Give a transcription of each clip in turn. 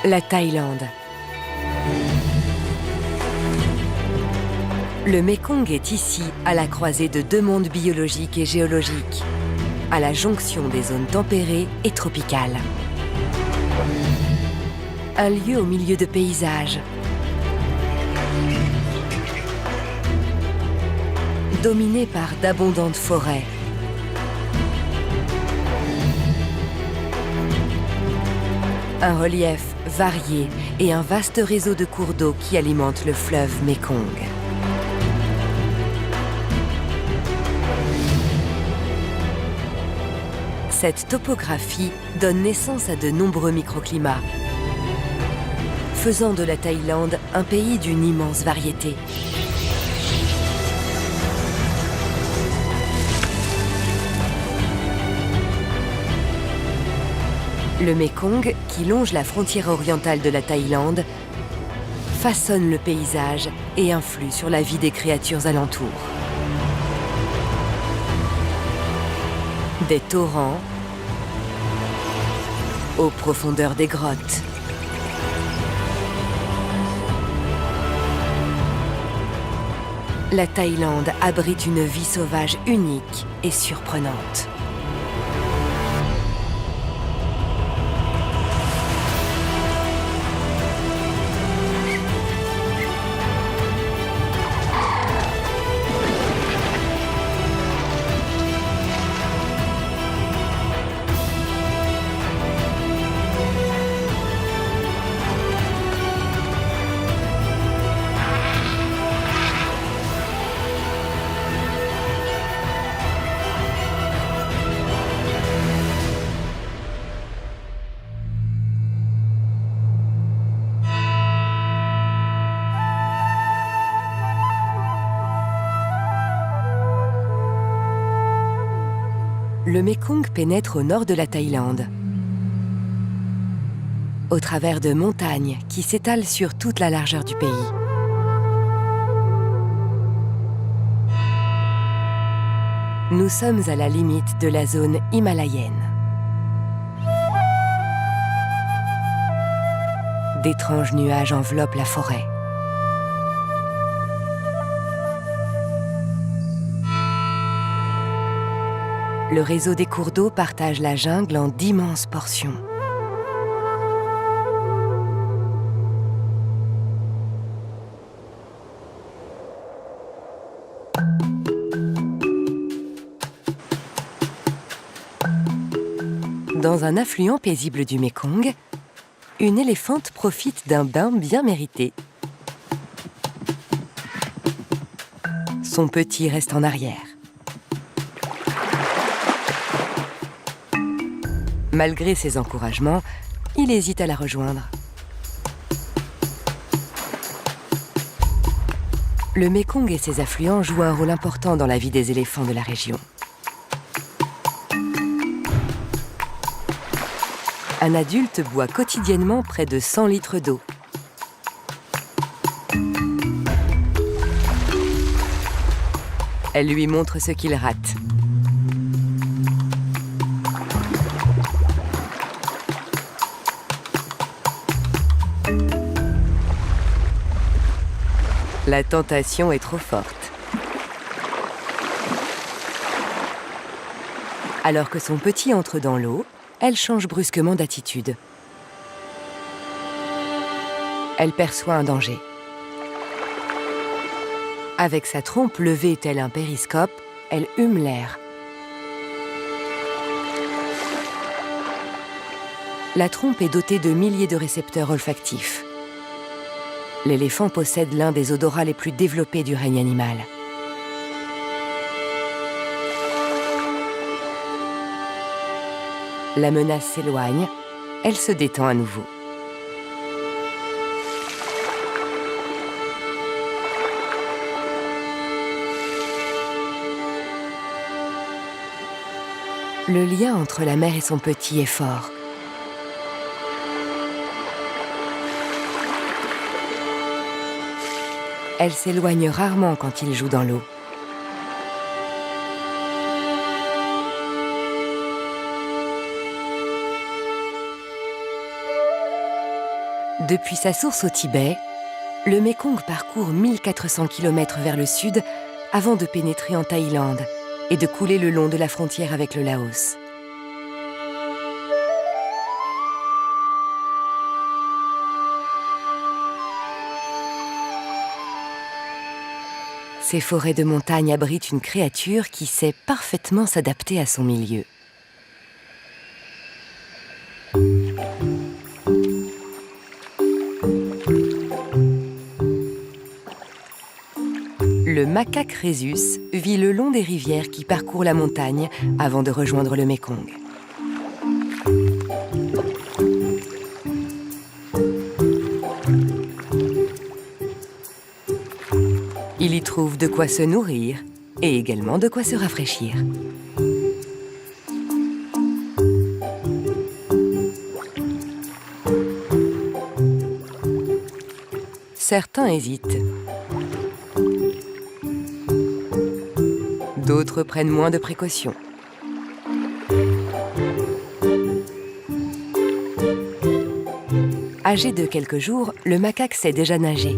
La Thaïlande. Le Mékong est ici, à la croisée de deux mondes biologiques et géologiques, à la jonction des zones tempérées et tropicales. Un lieu au milieu de paysages, dominé par d'abondantes forêts. Un relief varié et un vaste réseau de cours d'eau qui alimente le fleuve Mékong. Cette topographie donne naissance à de nombreux microclimats, faisant de la Thaïlande un pays d'une immense variété. Le Mékong, qui longe la frontière orientale de la Thaïlande, façonne le paysage et influe sur la vie des créatures alentours. Des torrents aux profondeurs des grottes. La Thaïlande abrite une vie sauvage unique et surprenante. Le Mékong pénètre au nord de la Thaïlande, au travers de montagnes qui s'étalent sur toute la largeur du pays. Nous sommes à la limite de la zone himalayenne. D'étranges nuages enveloppent la forêt. Le réseau des cours d'eau partage la jungle en d'immenses portions. Dans un affluent paisible du Mékong, une éléphante profite d'un bain bien mérité. Son petit reste en arrière. Malgré ses encouragements, il hésite à la rejoindre. Le Mékong et ses affluents jouent un rôle important dans la vie des éléphants de la région. Un adulte boit quotidiennement près de 100 litres d'eau. Elle lui montre ce qu'il rate. La tentation est trop forte. Alors que son petit entre dans l'eau, elle change brusquement d'attitude. Elle perçoit un danger. Avec sa trompe levée tel un périscope, elle hume l'air. La trompe est dotée de milliers de récepteurs olfactifs. L'éléphant possède l'un des odorats les plus développés du règne animal. La menace s'éloigne, elle se détend à nouveau. Le lien entre la mère et son petit est fort. Elle s'éloigne rarement quand il joue dans l'eau. Depuis sa source au Tibet, le Mékong parcourt 1400 km vers le sud avant de pénétrer en Thaïlande et de couler le long de la frontière avec le Laos. Ces forêts de montagne abritent une créature qui sait parfaitement s'adapter à son milieu. Le macaque rhésus vit le long des rivières qui parcourent la montagne avant de rejoindre le Mékong. Il y trouve de quoi se nourrir et également de quoi se rafraîchir. Certains hésitent. D'autres prennent moins de précautions. Âgé de quelques jours, le macaque sait déjà nager.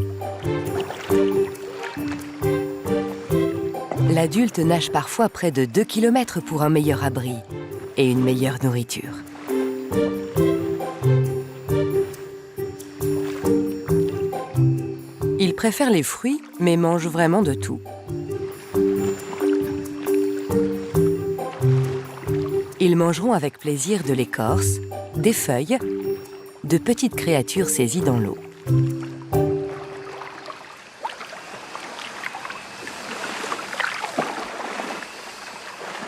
L'adulte nage parfois près de 2 km pour un meilleur abri et une meilleure nourriture. Il préfère les fruits, mais mange vraiment de tout. Ils mangeront avec plaisir de l'écorce, des feuilles, de petites créatures saisies dans l'eau.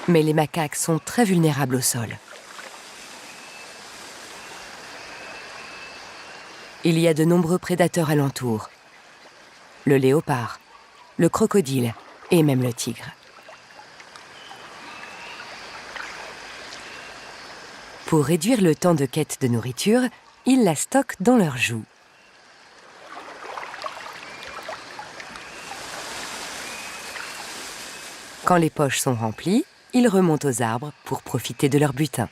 Mais les macaques sont très vulnérables au sol. Il y a de nombreux prédateurs alentour. Le léopard, le crocodile et même le tigre. Pour réduire le temps de quête de nourriture, ils la stockent dans leurs joues. Quand les poches sont remplies, ils remontent aux arbres pour profiter de leur butin.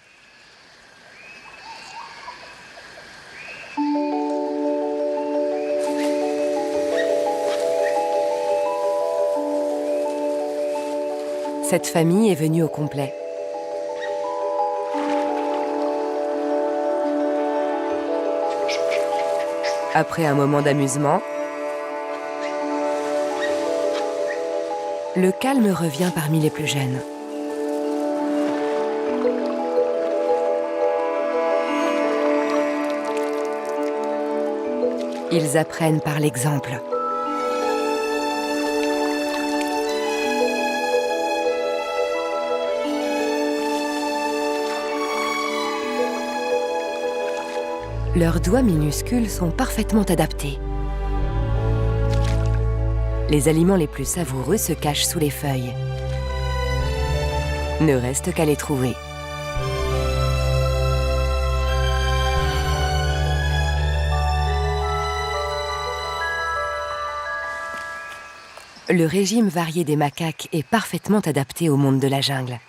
Cette famille est venue au complet. Après un moment d'amusement, le calme revient parmi les plus jeunes. Ils apprennent par l'exemple. Leurs doigts minuscules sont parfaitement adaptés. Les aliments les plus savoureux se cachent sous les feuilles. Ne reste qu'à les trouver. Le régime varié des macaques est parfaitement adapté au monde de la jungle.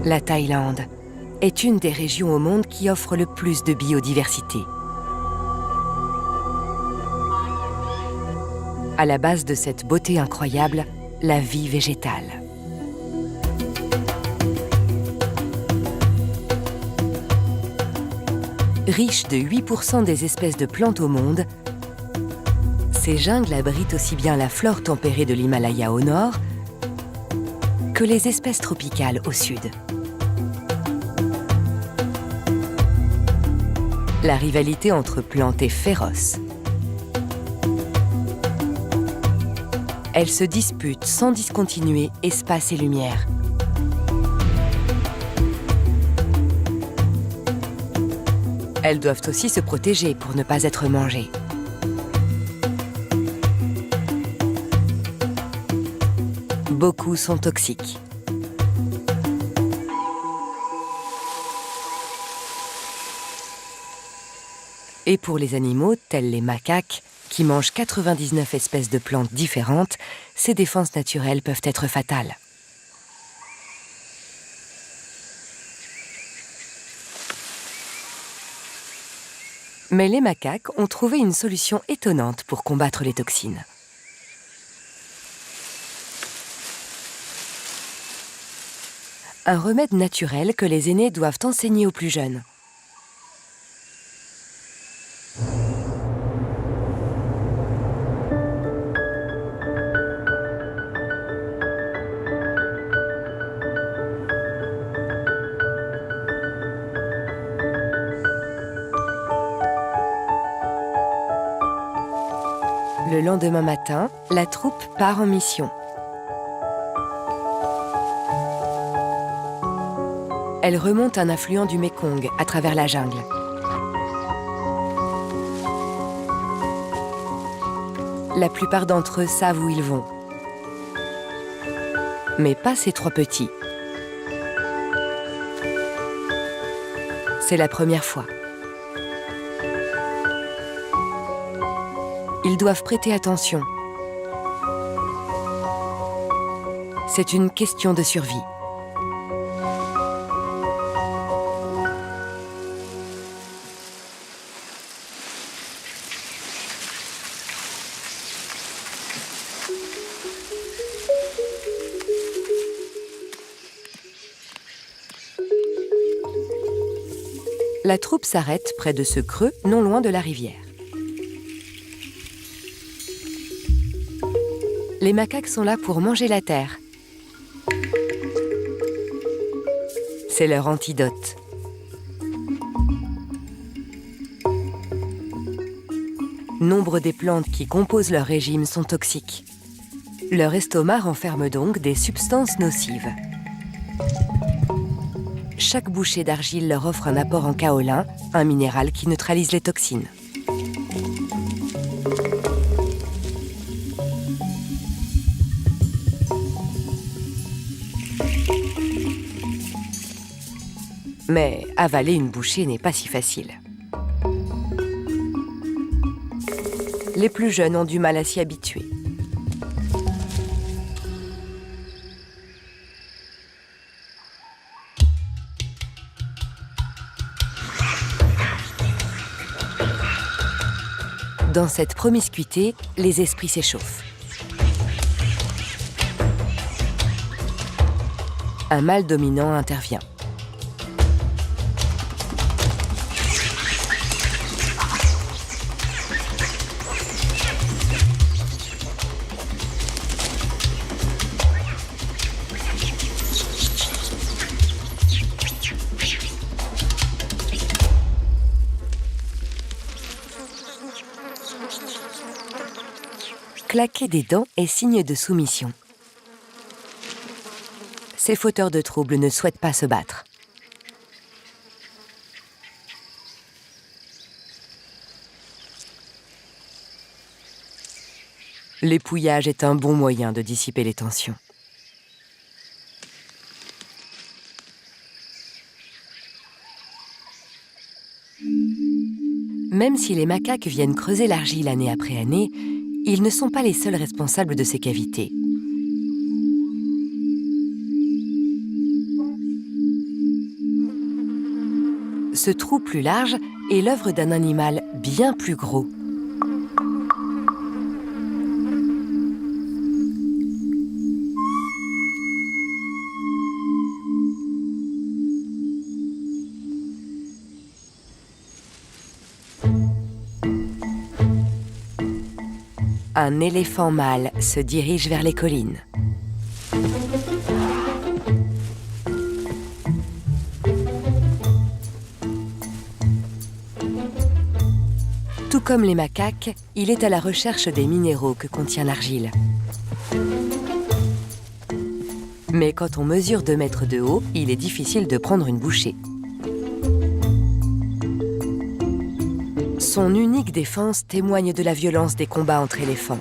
La Thaïlande est une des régions au monde qui offre le plus de biodiversité. À la base de cette beauté incroyable, la vie végétale. Riche de 8% des espèces de plantes au monde, ces jungles abritent aussi bien la flore tempérée de l'Himalaya au nord que les espèces tropicales au sud. La rivalité entre plantes est féroce. Elles se disputent sans discontinuer espace et lumière. Elles doivent aussi se protéger pour ne pas être mangées. Beaucoup sont toxiques. Et pour les animaux, tels les macaques, qui mange 99 espèces de plantes différentes, ses défenses naturelles peuvent être fatales. Mais les macaques ont trouvé une solution étonnante pour combattre les toxines. Un remède naturel que les aînés doivent enseigner aux plus jeunes. Le lendemain matin, la troupe part en mission. Elle remonte un affluent du Mékong à travers la jungle. La plupart d'entre eux savent où ils vont. Mais pas ces trois petits. C'est la première fois. Ils doivent prêter attention. C'est une question de survie. La troupe s'arrête près de ce creux, non loin de la rivière. Les macaques sont là pour manger la terre. C'est leur antidote. Nombre des plantes qui composent leur régime sont toxiques. Leur estomac renferme donc des substances nocives. Chaque bouchée d'argile leur offre un apport en kaolin, un minéral qui neutralise les toxines. Mais avaler une bouchée n'est pas si facile. Les plus jeunes ont du mal à s'y habituer. Dans cette promiscuité, les esprits s'échauffent. Un mâle dominant intervient. Claquer des dents est signe de soumission. Ces fauteurs de troubles ne souhaitent pas se battre. L'épouillage est un bon moyen de dissiper les tensions. Même si les macaques viennent creuser l'argile année après année, ils ne sont pas les seuls responsables de ces cavités. Ce trou plus large est l'œuvre d'un animal bien plus gros. Un éléphant mâle se dirige vers les collines. Tout comme les macaques, il est à la recherche des minéraux que contient l'argile. Mais quand on mesure 2 mètres de haut, il est difficile de prendre une bouchée. Son unique défense témoigne de la violence des combats entre éléphants.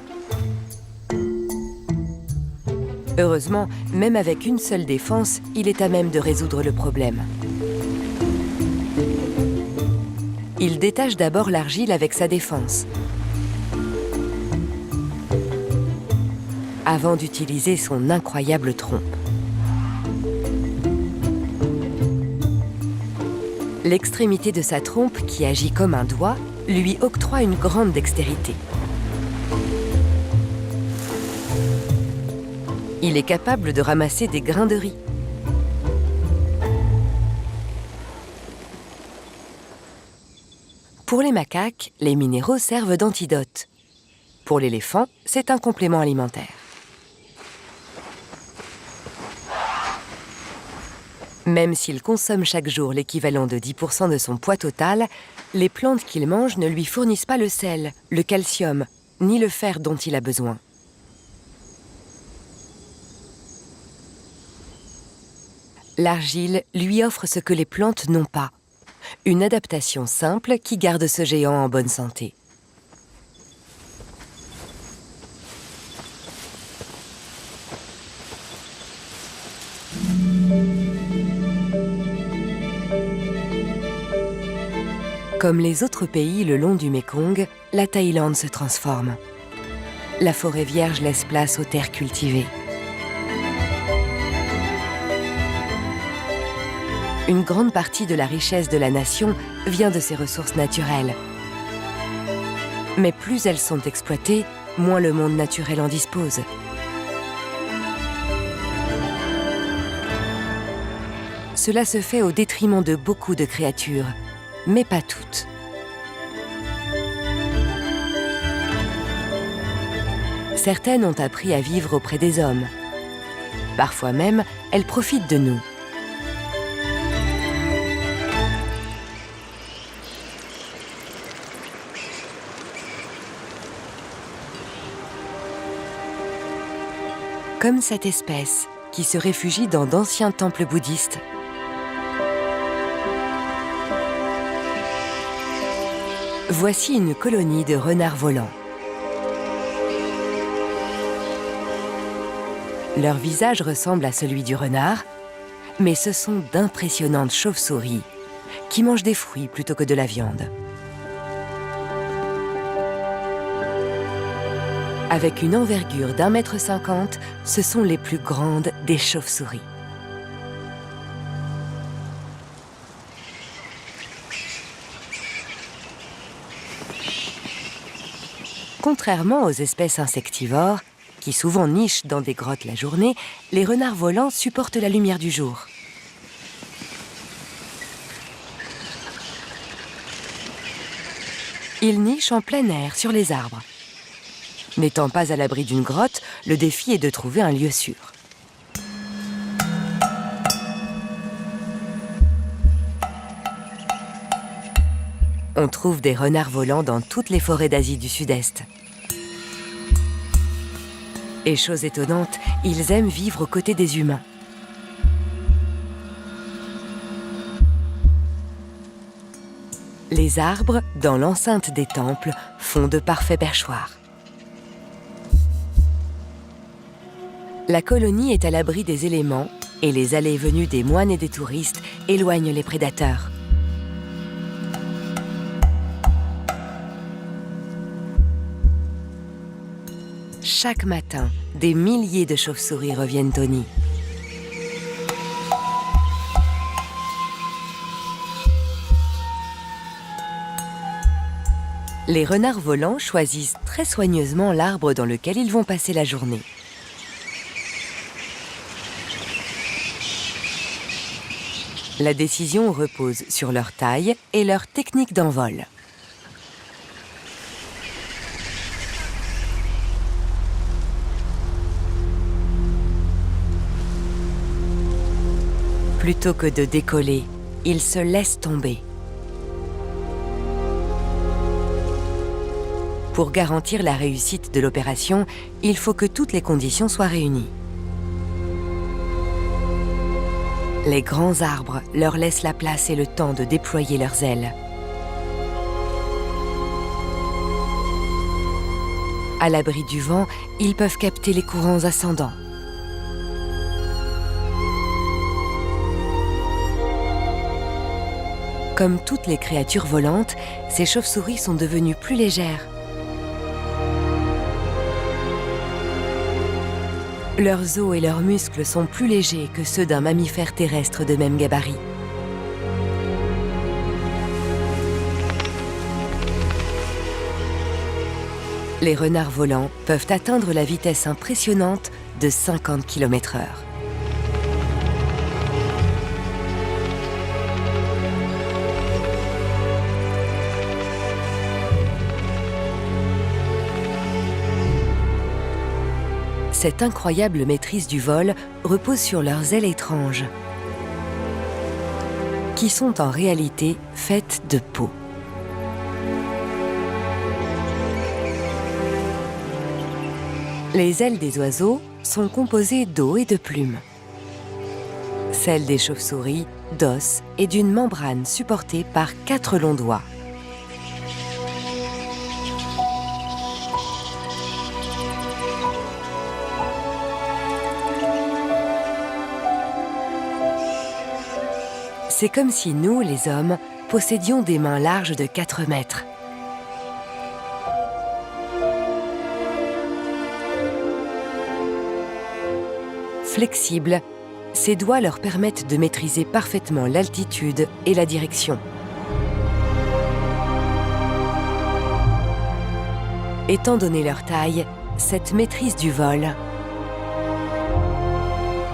Heureusement, même avec une seule défense, il est à même de résoudre le problème. Il détache d'abord l'argile avec sa défense. avant d'utiliser son incroyable trompe. L'extrémité de sa trompe, qui agit comme un doigt, lui octroie une grande dextérité. Il est capable de ramasser des grains de riz. Pour les macaques, les minéraux servent d'antidote. Pour l'éléphant, c'est un complément alimentaire. Même s'il consomme chaque jour l'équivalent de 10% de son poids total, les plantes qu'il mange ne lui fournissent pas le sel, le calcium, ni le fer dont il a besoin. L'argile lui offre ce que les plantes n'ont pas, une adaptation simple qui garde ce géant en bonne santé. Comme les autres pays le long du Mékong, la Thaïlande se transforme. La forêt vierge laisse place aux terres cultivées. Une grande partie de la richesse de la nation vient de ses ressources naturelles. Mais plus elles sont exploitées, moins le monde naturel en dispose. Cela se fait au détriment de beaucoup de créatures, mais pas toutes. Certaines ont appris à vivre auprès des hommes. Parfois même, elles profitent de nous. Comme cette espèce qui se réfugie dans d'anciens temples bouddhistes. Voici une colonie de renards volants. Leur visage ressemble à celui du renard, mais ce sont d'impressionnantes chauves-souris qui mangent des fruits plutôt que de la viande. Avec une envergure d'1,50 m, ce sont les plus grandes des chauves-souris. Contrairement aux espèces insectivores, qui souvent nichent dans des grottes la journée, les renards volants supportent la lumière du jour. Ils nichent en plein air, sur les arbres. N'étant pas à l'abri d'une grotte, le défi est de trouver un lieu sûr. On trouve des renards volants dans toutes les forêts d'Asie du Sud-Est. Et chose étonnante, ils aiment vivre aux côtés des humains. Les arbres, dans l'enceinte des temples, font de parfaits perchoirs. La colonie est à l'abri des éléments et les allées et venues des moines et des touristes éloignent les prédateurs. Chaque matin, des milliers de chauves-souris reviennent au nid. Les renards volants choisissent très soigneusement l'arbre dans lequel ils vont passer la journée. La décision repose sur leur taille et leur technique d'envol. Plutôt que de décoller, ils se laissent tomber. Pour garantir la réussite de l'opération, il faut que toutes les conditions soient réunies. Les grands arbres leur laissent la place et le temps de déployer leurs ailes. À l'abri du vent, ils peuvent capter les courants ascendants. Comme toutes les créatures volantes, ces chauves-souris sont devenues plus légères. Leurs os et leurs muscles sont plus légers que ceux d'un mammifère terrestre de même gabarit. Les renards volants peuvent atteindre la vitesse impressionnante de 50 km/h. Cette incroyable maîtrise du vol repose sur leurs ailes étranges, qui sont en réalité faites de peau. Les ailes des oiseaux sont composées d'os et de plumes. Celles des chauves-souris, d'os et d'une membrane supportée par 4 longs doigts. C'est comme si nous, les hommes, possédions des mains larges de 4 mètres. Flexibles, ces doigts leur permettent de maîtriser parfaitement l'altitude et la direction. Étant donné leur taille, cette maîtrise du vol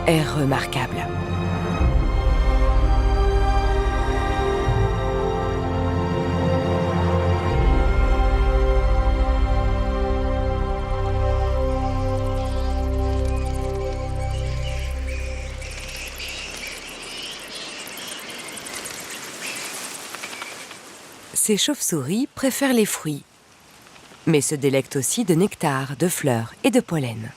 est remarquable. Ces chauves-souris préfèrent les fruits, mais se délectent aussi de nectar, de fleurs et de pollen.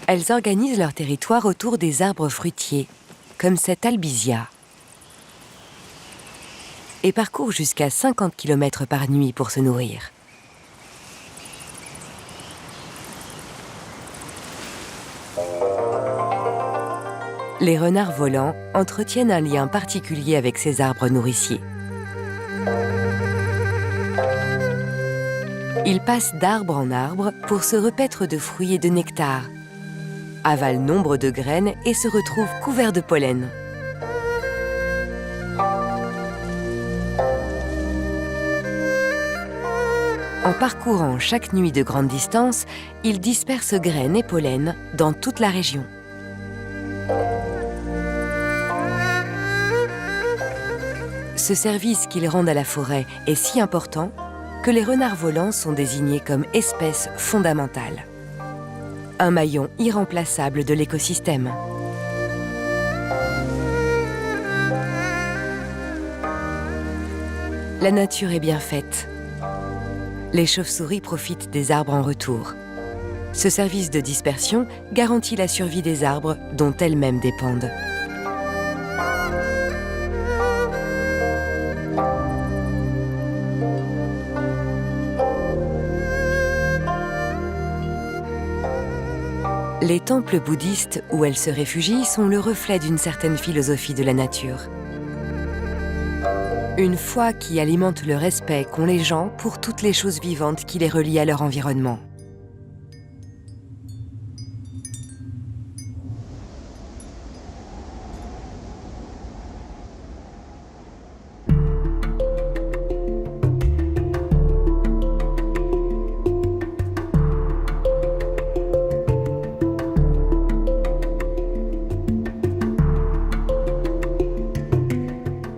Elles organisent leur territoire autour des arbres fruitiers, comme cette albizia, et parcourent jusqu'à 50 km par nuit pour se nourrir. Les renards volants entretiennent un lien particulier avec ces arbres nourriciers. Ils passent d'arbre en arbre pour se repaître de fruits et de nectar, avalent nombre de graines et se retrouvent couverts de pollen. En parcourant chaque nuit de grande distance, ils dispersent graines et pollen dans toute la région. Ce service qu'ils rendent à la forêt est si important que les renards volants sont désignés comme espèce fondamentale. Un maillon irremplaçable de l'écosystème. La nature est bien faite. Les chauves-souris profitent des arbres en retour. Ce service de dispersion garantit la survie des arbres dont elles-mêmes dépendent. Les temples bouddhistes où elles se réfugient sont le reflet d'une certaine philosophie de la nature. Une foi qui alimente le respect qu'ont les gens pour toutes les choses vivantes qui les relient à leur environnement.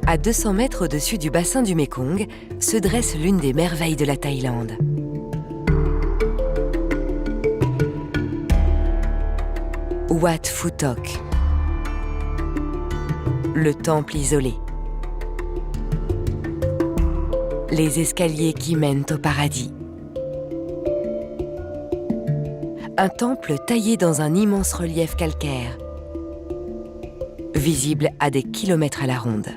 À 200 mètres au-dessus du bassin du Mékong, se dresse l'une des merveilles de la Thaïlande. Wat Phutok, le temple isolé. Les escaliers qui mènent au paradis. Un temple taillé dans un immense relief calcaire, visible à des kilomètres à la ronde.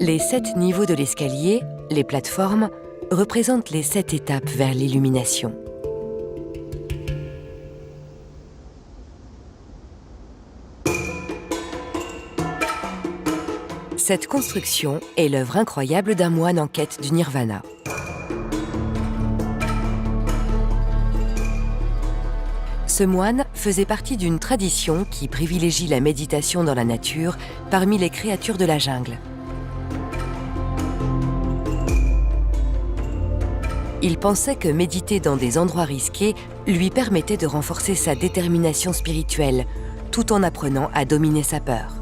Les 7 niveaux de l'escalier, les plateformes, représentent les 7 étapes vers l'illumination. Cette construction est l'œuvre incroyable d'un moine en quête du nirvana. Ce moine faisait partie d'une tradition qui privilégie la méditation dans la nature parmi les créatures de la jungle. Il pensait que méditer dans des endroits risqués lui permettait de renforcer sa détermination spirituelle, tout en apprenant à dominer sa peur.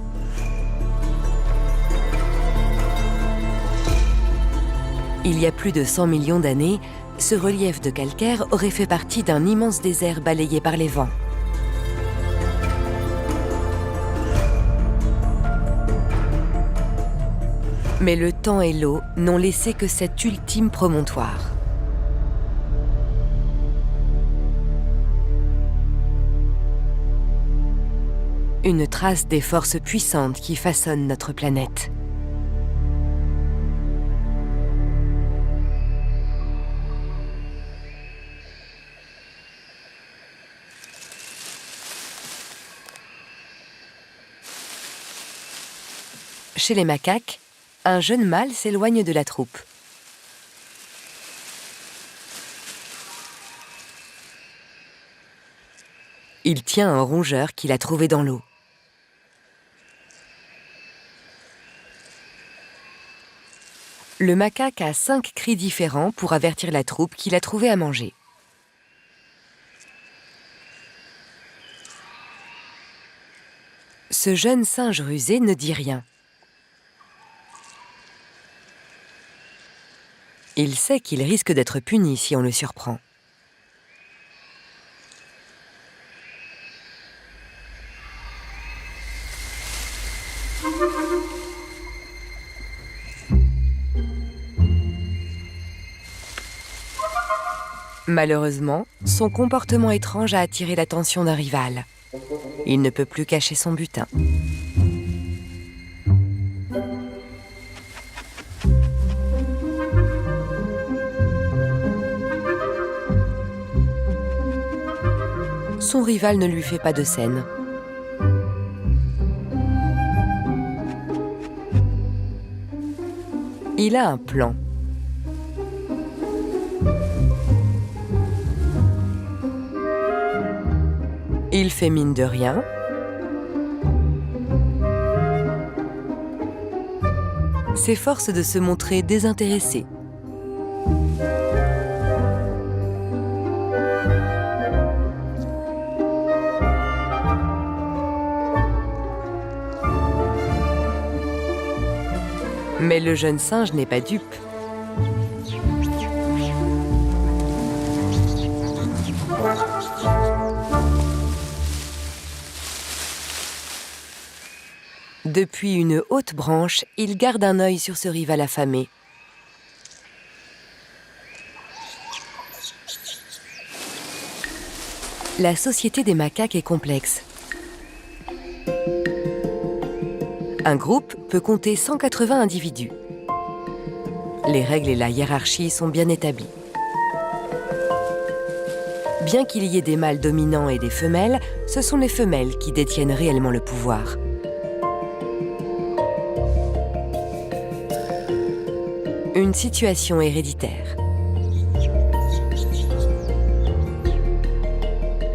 Il y a plus de 100 millions d'années, ce relief de calcaire aurait fait partie d'un immense désert balayé par les vents. Mais le temps et l'eau n'ont laissé que cet ultime promontoire. Une trace des forces puissantes qui façonnent notre planète. Chez les macaques, un jeune mâle s'éloigne de la troupe. Il tient un rongeur qu'il a trouvé dans l'eau. Le macaque a 5 cris différents pour avertir la troupe qu'il a trouvé à manger. Ce jeune singe rusé ne dit rien. Il sait qu'il risque d'être puni si on le surprend. Malheureusement, son comportement étrange a attiré l'attention d'un rival. Il ne peut plus cacher son butin. Son rival ne lui fait pas de scène. Il a un plan. Il fait mine de rien. S'efforce de se montrer désintéressé. Mais le jeune singe n'est pas dupe. Depuis une haute branche, il garde un œil sur ce rival affamé. La société des macaques est complexe. Un groupe peut compter 180 individus. Les règles et la hiérarchie sont bien établies. Bien qu'il y ait des mâles dominants et des femelles, ce sont les femelles qui détiennent réellement le pouvoir. Une situation héréditaire.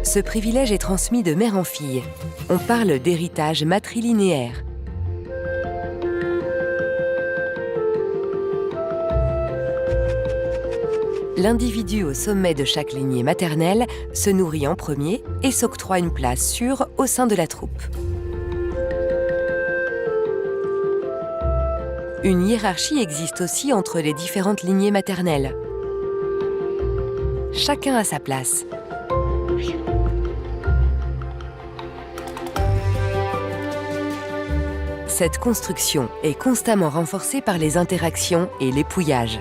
Ce privilège est transmis de mère en fille. On parle d'héritage matrilinéaire. L'individu au sommet de chaque lignée maternelle se nourrit en premier et s'octroie une place sûre au sein de la troupe. Une hiérarchie existe aussi entre les différentes lignées maternelles. Chacun a sa place. Cette construction est constamment renforcée par les interactions et l'épouillage.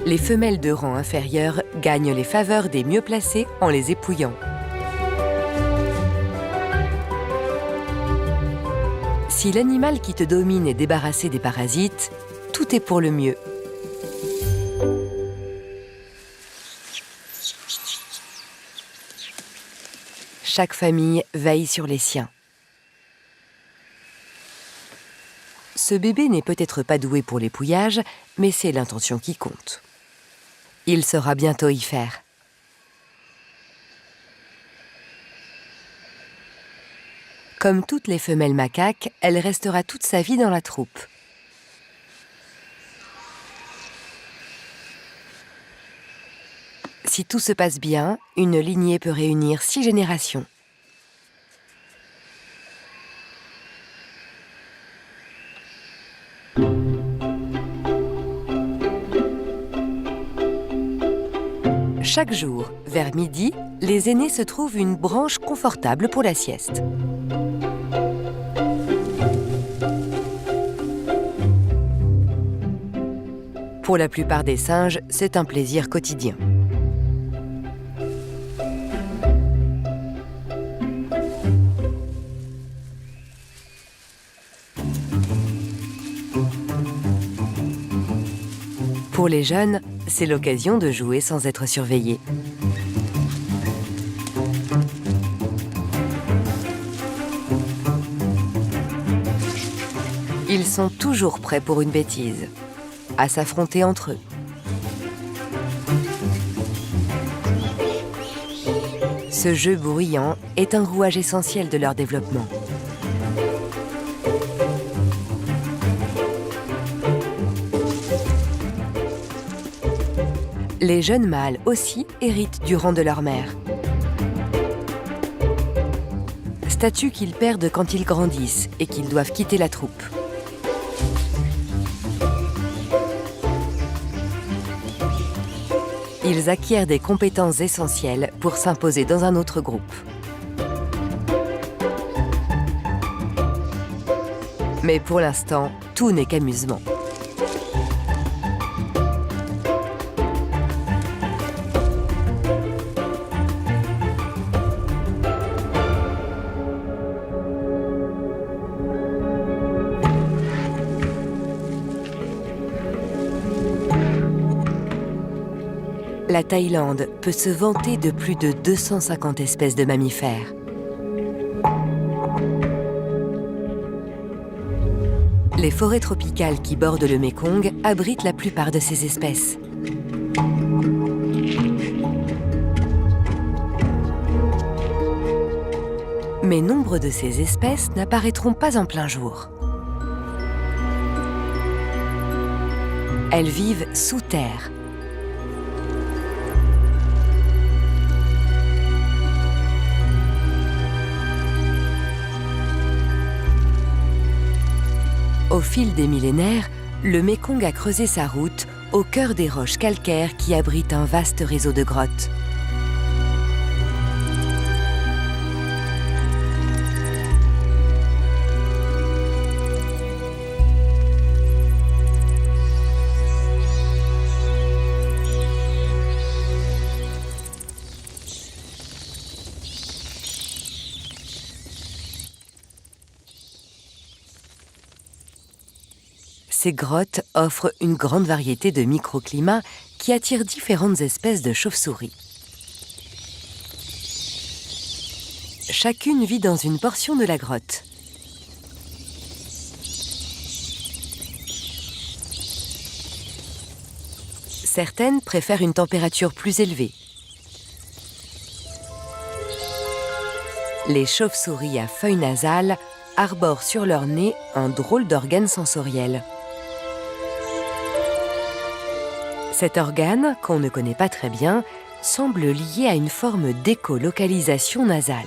Les femelles de rang inférieur gagnent les faveurs des mieux placés en les épouillant. Si l'animal qui te domine est débarrassé des parasites, tout est pour le mieux. Chaque famille veille sur les siens. Ce bébé n'est peut-être pas doué pour l'épouillage, mais c'est l'intention qui compte. Il saura bientôt y faire. Comme toutes les femelles macaques, elle restera toute sa vie dans la troupe. Si tout se passe bien, une lignée peut réunir 6 générations. Chaque jour, vers midi, les aînés se trouvent une branche confortable pour la sieste. Pour la plupart des singes, c'est un plaisir quotidien. Pour les jeunes, c'est l'occasion de jouer sans être surveillés. Ils sont toujours prêts pour une bêtise, à s'affronter entre eux. Ce jeu bruyant est un rouage essentiel de leur développement. Les jeunes mâles aussi héritent du rang de leur mère. Statut qu'ils perdent quand ils grandissent et qu'ils doivent quitter la troupe. Ils acquièrent des compétences essentielles pour s'imposer dans un autre groupe. Mais pour l'instant, tout n'est qu'amusement. La Thaïlande peut se vanter de plus de 250 espèces de mammifères. Les forêts tropicales qui bordent le Mékong abritent la plupart de ces espèces. Mais nombre de ces espèces n'apparaîtront pas en plein jour. Elles vivent sous terre. Au fil des millénaires, le Mékong a creusé sa route au cœur des roches calcaires qui abritent un vaste réseau de grottes. Ces grottes offrent une grande variété de microclimats qui attirent différentes espèces de chauves-souris. Chacune vit dans une portion de la grotte. Certaines préfèrent une température plus élevée. Les chauves-souris à feuilles nasales arborent sur leur nez un drôle d'organe sensoriel. Cet organe, qu'on ne connaît pas très bien, semble lié à une forme d'écolocalisation nasale.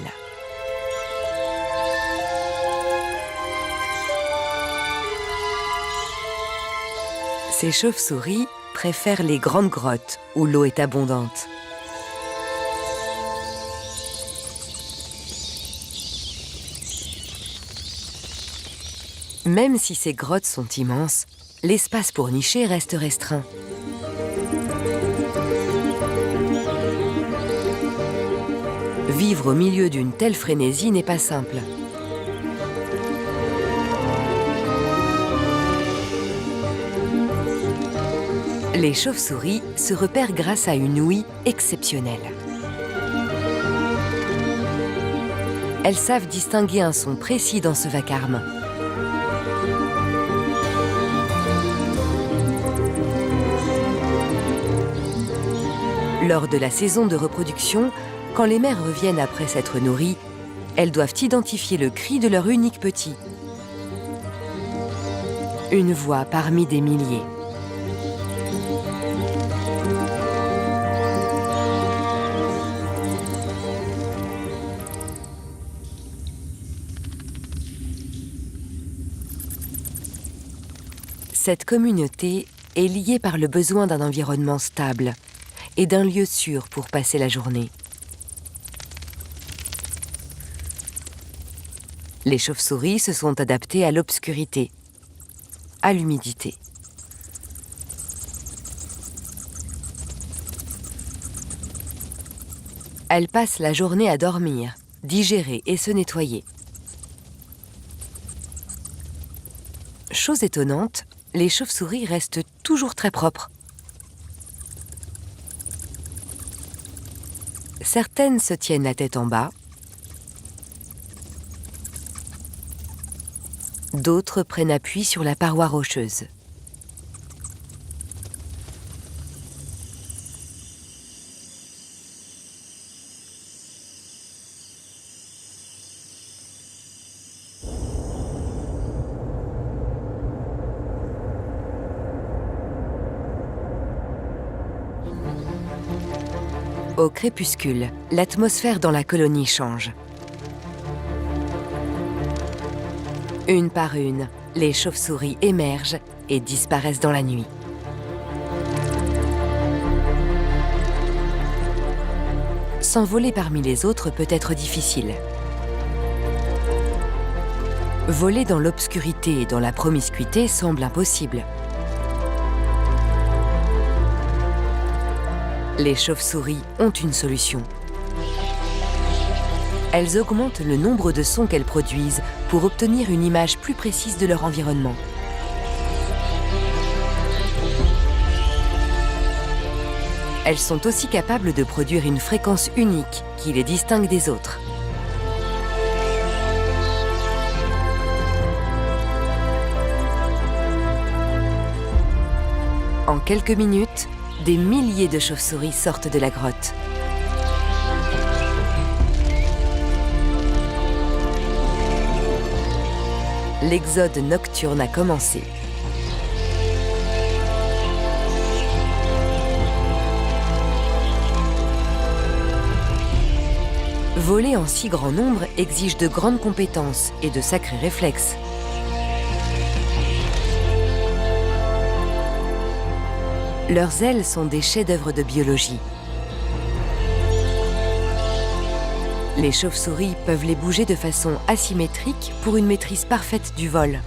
Ces chauves-souris préfèrent les grandes grottes où l'eau est abondante. Même si ces grottes sont immenses, l'espace pour nicher reste restreint. Vivre au milieu d'une telle frénésie n'est pas simple. Les chauves-souris se repèrent grâce à une ouïe exceptionnelle. Elles savent distinguer un son précis dans ce vacarme. Lors de la saison de reproduction, quand les mères reviennent après s'être nourries, elles doivent identifier le cri de leur unique petit. Une voix parmi des milliers. Cette communauté est liée par le besoin d'un environnement stable et d'un lieu sûr pour passer la journée. Les chauves-souris se sont adaptées à l'obscurité, à l'humidité. Elles passent la journée à dormir, digérer et se nettoyer. Chose étonnante, les chauves-souris restent toujours très propres. Certaines se tiennent la tête en bas, d'autres prennent appui sur la paroi rocheuse. Au crépuscule, l'atmosphère dans la colonie change. Une par une, les chauves-souris émergent et disparaissent dans la nuit. S'envoler parmi les autres peut être difficile. Voler dans l'obscurité et dans la promiscuité semble impossible. Les chauves-souris ont une solution. Elles augmentent le nombre de sons qu'elles produisent pour obtenir une image plus précise de leur environnement. Elles sont aussi capables de produire une fréquence unique qui les distingue des autres. En quelques minutes, des milliers de chauves-souris sortent de la grotte. L'exode nocturne a commencé. Voler en si grand nombre exige de grandes compétences et de sacrés réflexes. Leurs ailes sont des chefs-d'œuvre de biologie. Les chauves-souris peuvent les bouger de façon asymétrique pour une maîtrise parfaite du vol.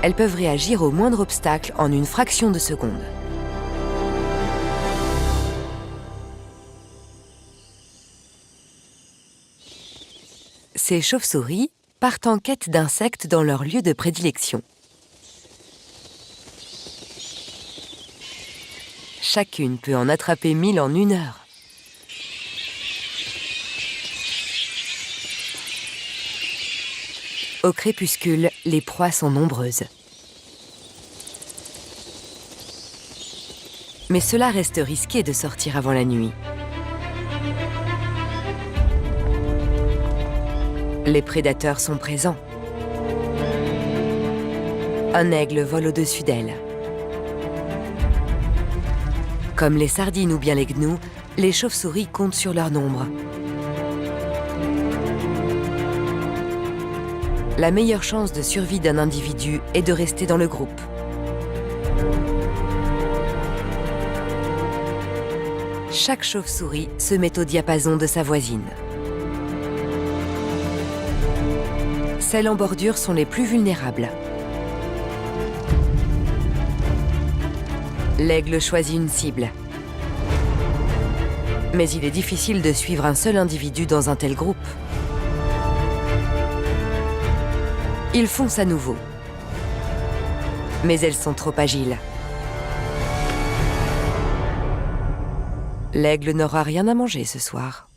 Elles peuvent réagir au moindre obstacle en une fraction de seconde. Ces chauves-souris partent en quête d'insectes dans leur lieu de prédilection. Chacune peut en attraper 1000 en 1 heure. Au crépuscule, les proies sont nombreuses. Mais cela reste risqué de sortir avant la nuit. Les prédateurs sont présents. Un aigle vole au-dessus d'elles. Comme les sardines ou bien les gnous, les chauves-souris comptent sur leur nombre. La meilleure chance de survie d'un individu est de rester dans le groupe. Chaque chauve-souris se met au diapason de sa voisine. Celles en bordure sont les plus vulnérables. L'aigle choisit une cible. Mais il est difficile de suivre un seul individu dans un tel groupe. Il fonce à nouveau. Mais elles sont trop agiles. L'aigle n'aura rien à manger ce soir.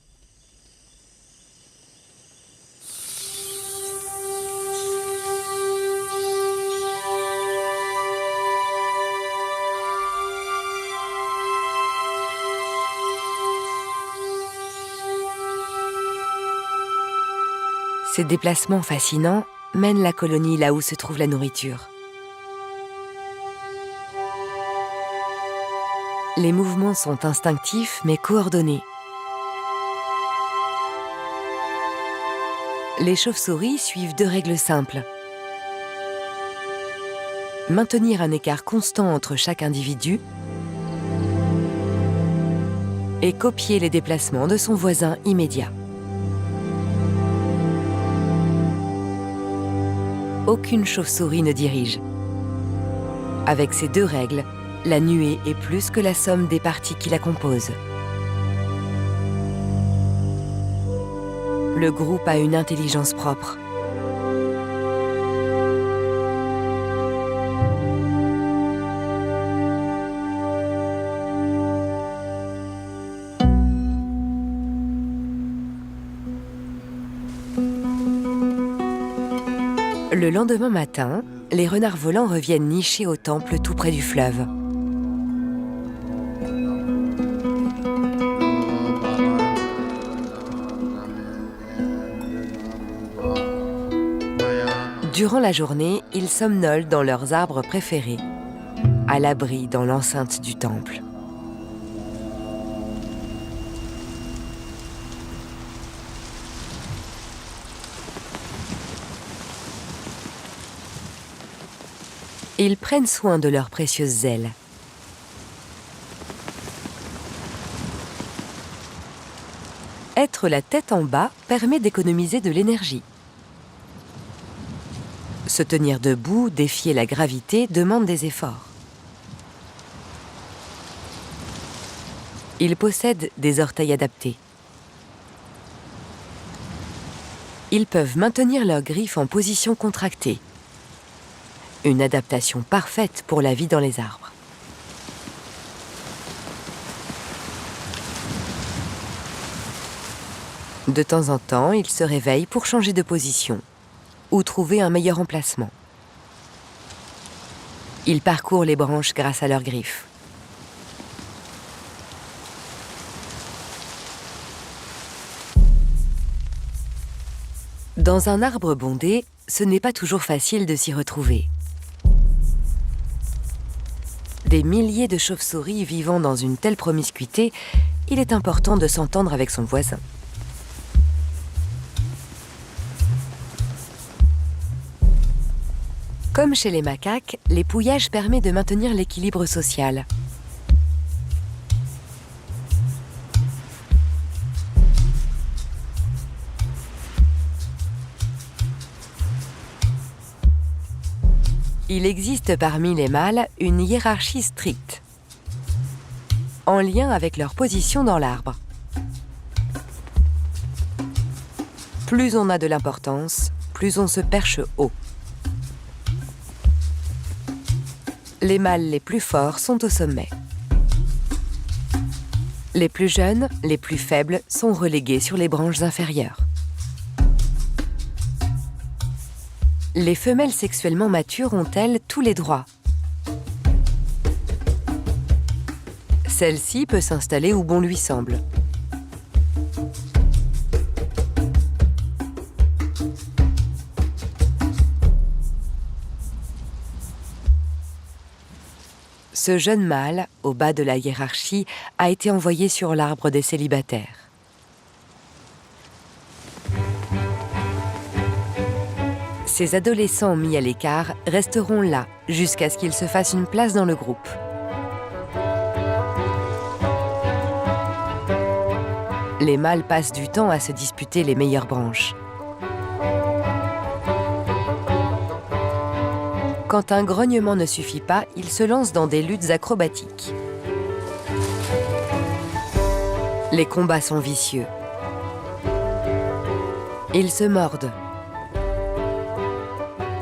Ces déplacements fascinants mènent la colonie là où se trouve la nourriture. Les mouvements sont instinctifs mais coordonnés. Les chauves-souris suivent 2 règles simples. Maintenir un écart constant entre chaque individu et copier les déplacements de son voisin immédiat. Aucune chauve-souris ne dirige. Avec ces 2 règles, la nuée est plus que la somme des parties qui la composent. Le groupe a une intelligence propre. Le lendemain matin, les renards volants reviennent nicher au temple tout près du fleuve. Durant la journée, ils somnolent dans leurs arbres préférés, à l'abri dans l'enceinte du temple. Ils prennent soin de leurs précieuses ailes. Être la tête en bas permet d'économiser de l'énergie. Se tenir debout, défier la gravité demande des efforts. Ils possèdent des orteils adaptés. Ils peuvent maintenir leurs griffes en position contractée. Une adaptation parfaite pour la vie dans les arbres. De temps en temps, ils se réveillent pour changer de position ou trouver un meilleur emplacement. Ils parcourent les branches grâce à leurs griffes. Dans un arbre bondé, ce n'est pas toujours facile de s'y retrouver. Des milliers de chauves-souris vivant dans une telle promiscuité, il est important de s'entendre avec son voisin. Comme chez les macaques, l'épouillage permet de maintenir l'équilibre social. Il existe parmi les mâles une hiérarchie stricte, en lien avec leur position dans l'arbre. Plus on a de l'importance, plus on se perche haut. Les mâles les plus forts sont au sommet. Les plus jeunes, les plus faibles, sont relégués sur les branches inférieures. Les femelles sexuellement matures ont-elles tous les droits? Celle-ci peut s'installer où bon lui semble. Ce jeune mâle, au bas de la hiérarchie, a été envoyé sur l'arbre des célibataires. Ces adolescents mis à l'écart resteront là jusqu'à ce qu'ils se fassent une place dans le groupe. Les mâles passent du temps à se disputer les meilleures branches. Quand un grognement ne suffit pas, ils se lancent dans des luttes acrobatiques. Les combats sont vicieux. Ils se mordent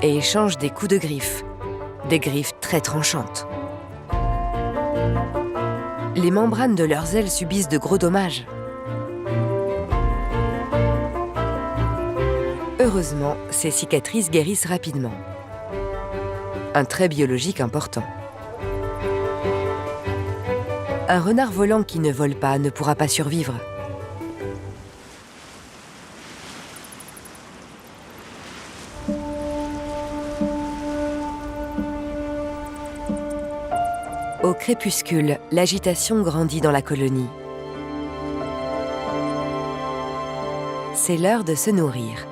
et échangent des coups de griffes, des griffes très tranchantes. Les membranes de leurs ailes subissent de gros dommages. Heureusement, ces cicatrices guérissent rapidement. Un trait biologique important. Un renard volant qui ne vole pas ne pourra pas survivre. Au crépuscule, l'agitation grandit dans la colonie. C'est l'heure de se nourrir.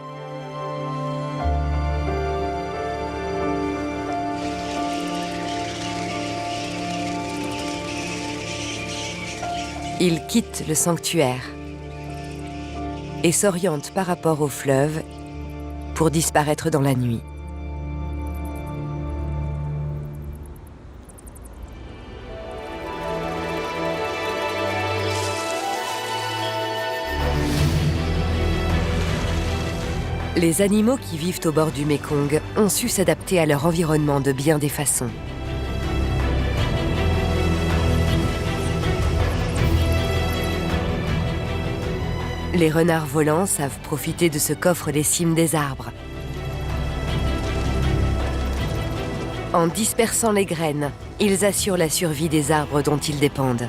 Ils quittent le sanctuaire et s'orientent par rapport au fleuve pour disparaître dans la nuit. Les animaux qui vivent au bord du Mékong ont su s'adapter à leur environnement de bien des façons. Les renards volants savent profiter de ce qu'offrent les cimes des arbres. En dispersant les graines, ils assurent la survie des arbres dont ils dépendent.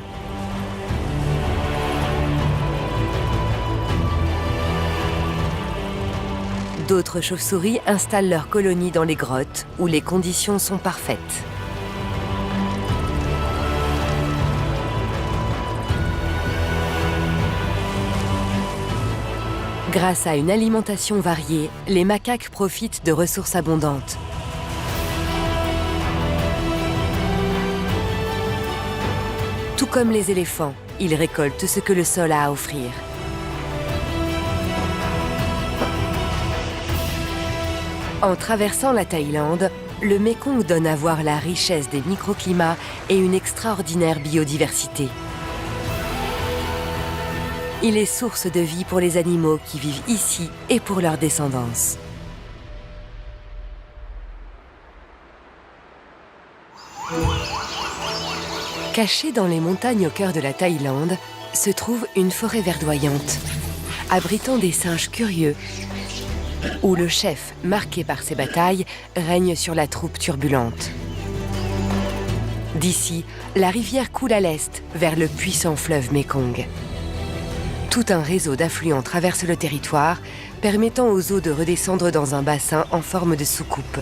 D'autres chauves-souris installent leur colonie dans les grottes où les conditions sont parfaites. Grâce à une alimentation variée, les macaques profitent de ressources abondantes. Tout comme les éléphants, ils récoltent ce que le sol a à offrir. En traversant la Thaïlande, le Mékong donne à voir la richesse des microclimats et une extraordinaire biodiversité. Il est source de vie pour les animaux qui vivent ici et pour leur descendance. Cachée dans les montagnes au cœur de la Thaïlande, se trouve une forêt verdoyante, abritant des singes curieux, où le chef, marqué par ses batailles, règne sur la troupe turbulente. D'ici, la rivière coule à l'est, vers le puissant fleuve Mékong. Tout un réseau d'affluents traverse le territoire, permettant aux eaux de redescendre dans un bassin en forme de soucoupe.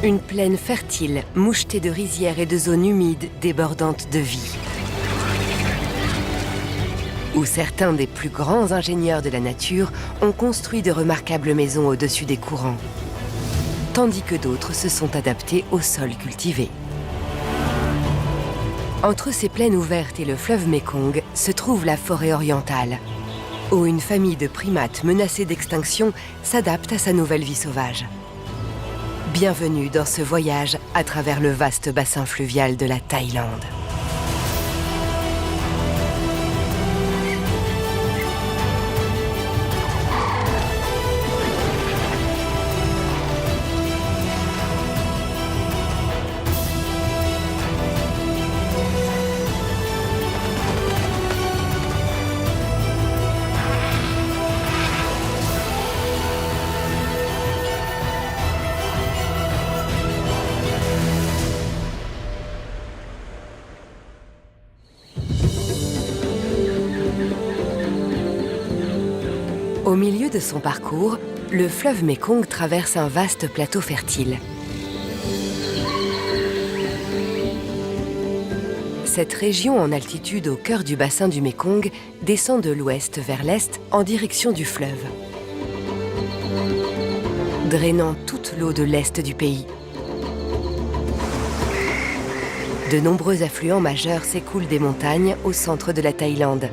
Une plaine fertile, mouchetée de rizières et de zones humides débordantes de vie, où certains des plus grands ingénieurs de la nature ont construit de remarquables maisons au-dessus des courants, tandis que d'autres se sont adaptés au sol cultivé. Entre ces plaines ouvertes et le fleuve Mékong se trouve la forêt orientale, où une famille de primates menacés d'extinction s'adapte à sa nouvelle vie sauvage. Bienvenue dans ce voyage à travers le vaste bassin fluvial de la Thaïlande. Au milieu de son parcours, le fleuve Mékong traverse un vaste plateau fertile. Cette région en altitude au cœur du bassin du Mékong descend de l'ouest vers l'est en direction du fleuve, drainant toute l'eau de l'est du pays. De nombreux affluents majeurs s'écoulent des montagnes au centre de la Thaïlande,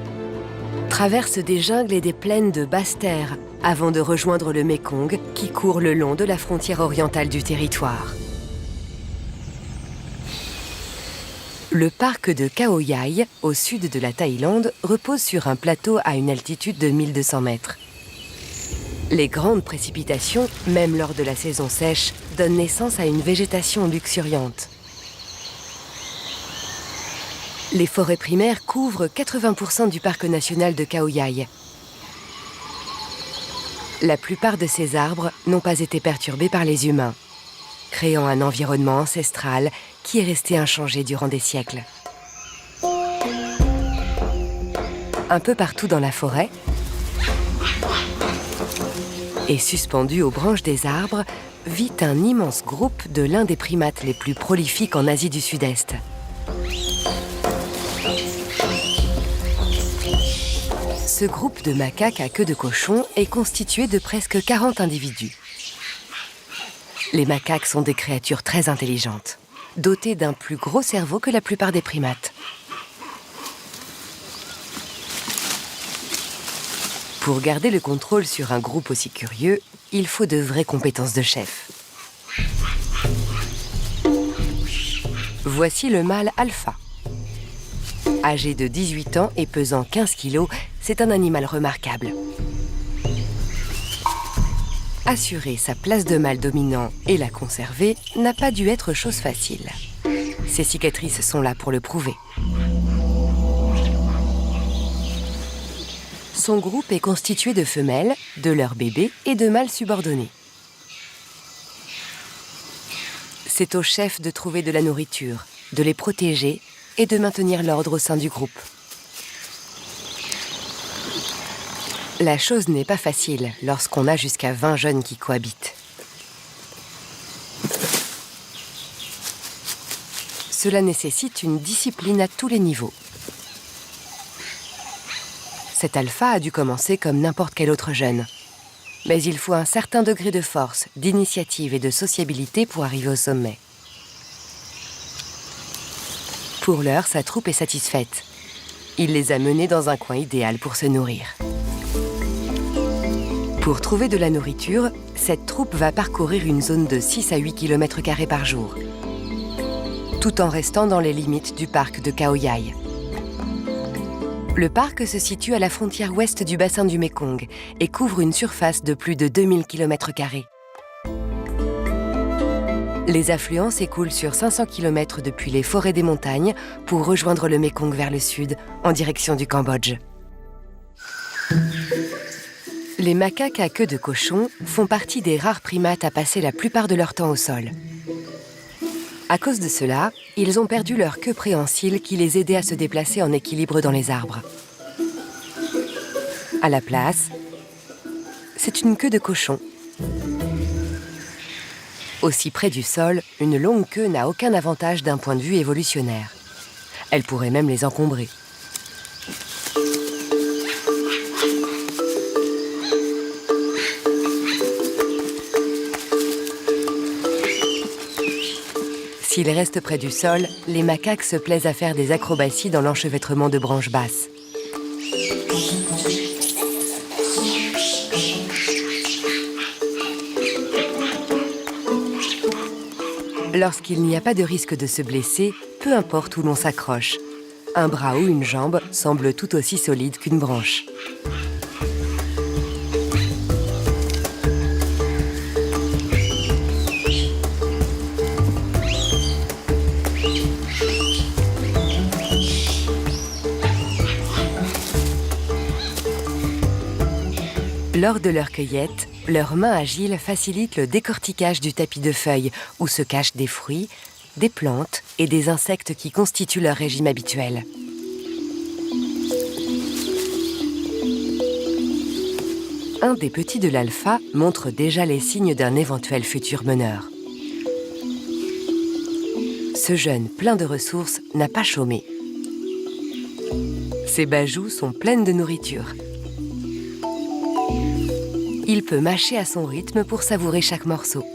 traversent des jungles et des plaines de basse terre avant de rejoindre le Mékong qui court le long de la frontière orientale du territoire. Le parc de Khao Yai, au sud de la Thaïlande, repose sur un plateau à une altitude de 1200 mètres. Les grandes précipitations, même lors de la saison sèche, donnent naissance à une végétation luxuriante. Les forêts primaires couvrent 80% du parc national de Khao Yai. La plupart de ces arbres n'ont pas été perturbés par les humains, créant un environnement ancestral qui est resté inchangé durant des siècles. Un peu partout dans la forêt, et suspendus aux branches des arbres, vit un immense groupe de l'un des primates les plus prolifiques en Asie du Sud-Est. Ce groupe de macaques à queue de cochon est constitué de presque 40 individus. Les macaques sont des créatures très intelligentes, dotées d'un plus gros cerveau que la plupart des primates. Pour garder le contrôle sur un groupe aussi curieux, il faut de vraies compétences de chef. Voici le mâle alpha. Âgé de 18 ans et pesant 15 kg, c'est un animal remarquable. Assurer sa place de mâle dominant et la conserver n'a pas dû être chose facile. Ses cicatrices sont là pour le prouver. Son groupe est constitué de femelles, de leurs bébés et de mâles subordonnés. C'est au chef de trouver de la nourriture, de les protéger et de maintenir l'ordre au sein du groupe. La chose n'est pas facile lorsqu'on a jusqu'à 20 jeunes qui cohabitent. Cela nécessite une discipline à tous les niveaux. Cet alpha a dû commencer comme n'importe quel autre jeune. Mais il faut un certain degré de force, d'initiative et de sociabilité pour arriver au sommet. Pour l'heure, sa troupe est satisfaite. Il les a menés dans un coin idéal pour se nourrir. Pour trouver de la nourriture, cette troupe va parcourir une zone de 6 à 8 km² par jour, tout en restant dans les limites du parc de Khao Yai. Le parc se situe à la frontière ouest du bassin du Mékong et couvre une surface de plus de 2000 km². Les affluents s'écoulent sur 500 km depuis les forêts des montagnes pour rejoindre le Mékong vers le sud, en direction du Cambodge. Les macaques à queue de cochon font partie des rares primates à passer la plupart de leur temps au sol. À cause de cela, ils ont perdu leur queue préhensile qui les aidait à se déplacer en équilibre dans les arbres. À la place, c'est une queue de cochon. Aussi près du sol, une longue queue n'a aucun avantage d'un point de vue évolutionnaire. Elle pourrait même les encombrer. S'ils restent près du sol, les macaques se plaisent à faire des acrobaties dans l'enchevêtrement de branches basses. Lorsqu'il n'y a pas de risque de se blesser, peu importe où l'on s'accroche. Un bras ou une jambe semble tout aussi solide qu'une branche. Lors de leur cueillette, leurs mains agiles facilitent le décortiquage du tapis de feuilles où se cachent des fruits, des plantes et des insectes qui constituent leur régime habituel. Un des petits de l'alpha montre déjà les signes d'un éventuel futur meneur. Ce jeune plein de ressources n'a pas chômé. Ses bajoues sont pleines de nourriture. Il peut mâcher à son rythme pour savourer chaque morceau.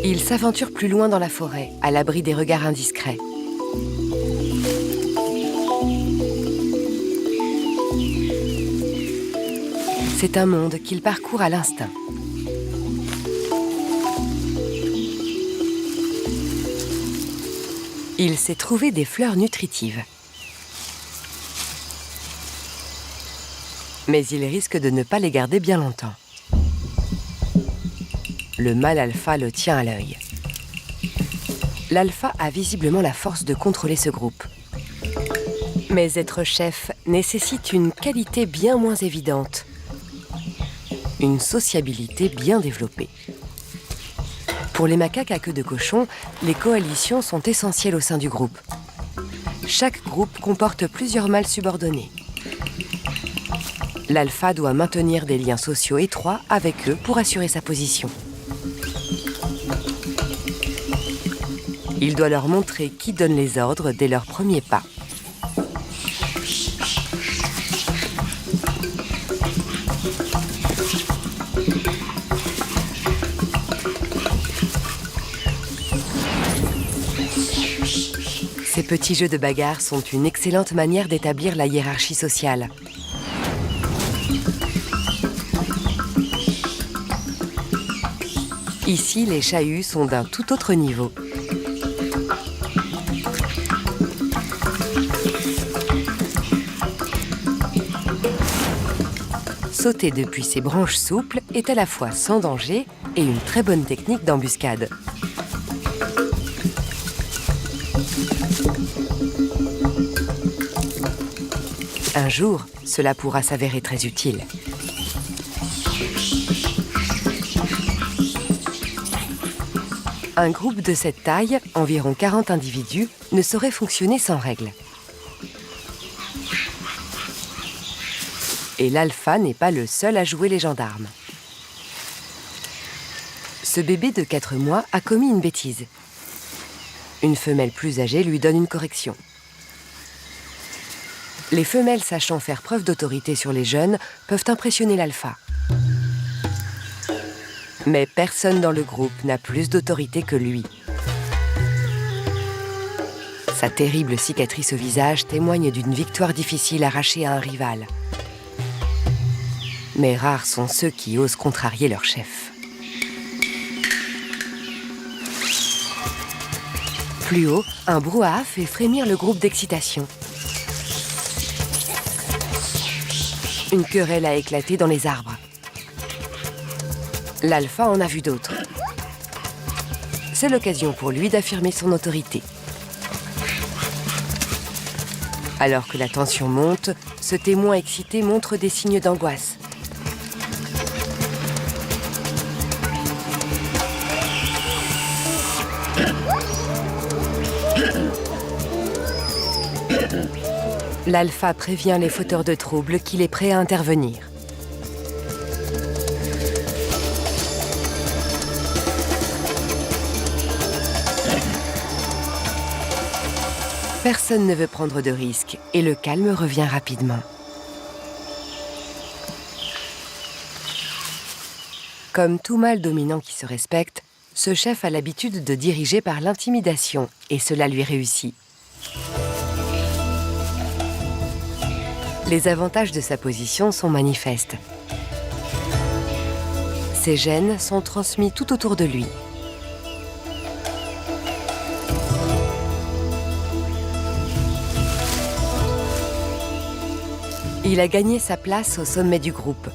Il s'aventure plus loin dans la forêt, à l'abri des regards indiscrets. C'est un monde qu'il parcourt à l'instinct. Il sait trouver des fleurs nutritives. Mais il risque de ne pas les garder bien longtemps. Le mâle alpha le tient à l'œil. L'alpha a visiblement la force de contrôler ce groupe. Mais être chef nécessite une qualité bien moins évidente. Une sociabilité bien développée. Pour les macaques à queue de cochon, les coalitions sont essentielles au sein du groupe. Chaque groupe comporte plusieurs mâles subordonnés. L'alpha doit maintenir des liens sociaux étroits avec eux pour assurer sa position. Il doit leur montrer qui donne les ordres dès leurs premiers pas. Ces petits jeux de bagarre sont une excellente manière d'établir la hiérarchie sociale. Ici, les chahuts sont d'un tout autre niveau. Sauter depuis ces branches souples est à la fois sans danger et une très bonne technique d'embuscade. Un jour, cela pourra s'avérer très utile. Un groupe de cette taille, environ 40 individus, ne saurait fonctionner sans règles. Et l'alpha n'est pas le seul à jouer les gendarmes. Ce bébé de 4 mois a commis une bêtise. Une femelle plus âgée lui donne une correction. Les femelles sachant faire preuve d'autorité sur les jeunes peuvent impressionner l'alpha. Mais personne dans le groupe n'a plus d'autorité que lui. Sa terrible cicatrice au visage témoigne d'une victoire difficile arrachée à un rival. Mais rares sont ceux qui osent contrarier leur chef. Plus haut, un brouhaha fait frémir le groupe d'excitation. Une querelle a éclaté dans les arbres. L'alpha en a vu d'autres. C'est l'occasion pour lui d'affirmer son autorité. Alors que la tension monte, ce témoin excité montre des signes d'angoisse. L'alpha prévient les fauteurs de troubles qu'il est prêt à intervenir. Personne ne veut prendre de risques et le calme revient rapidement. Comme tout mâle dominant qui se respecte, ce chef a l'habitude de diriger par l'intimidation et cela lui réussit. Les avantages de sa position sont manifestes. Ses gènes sont transmis tout autour de lui. Il a gagné sa place au sommet du groupe.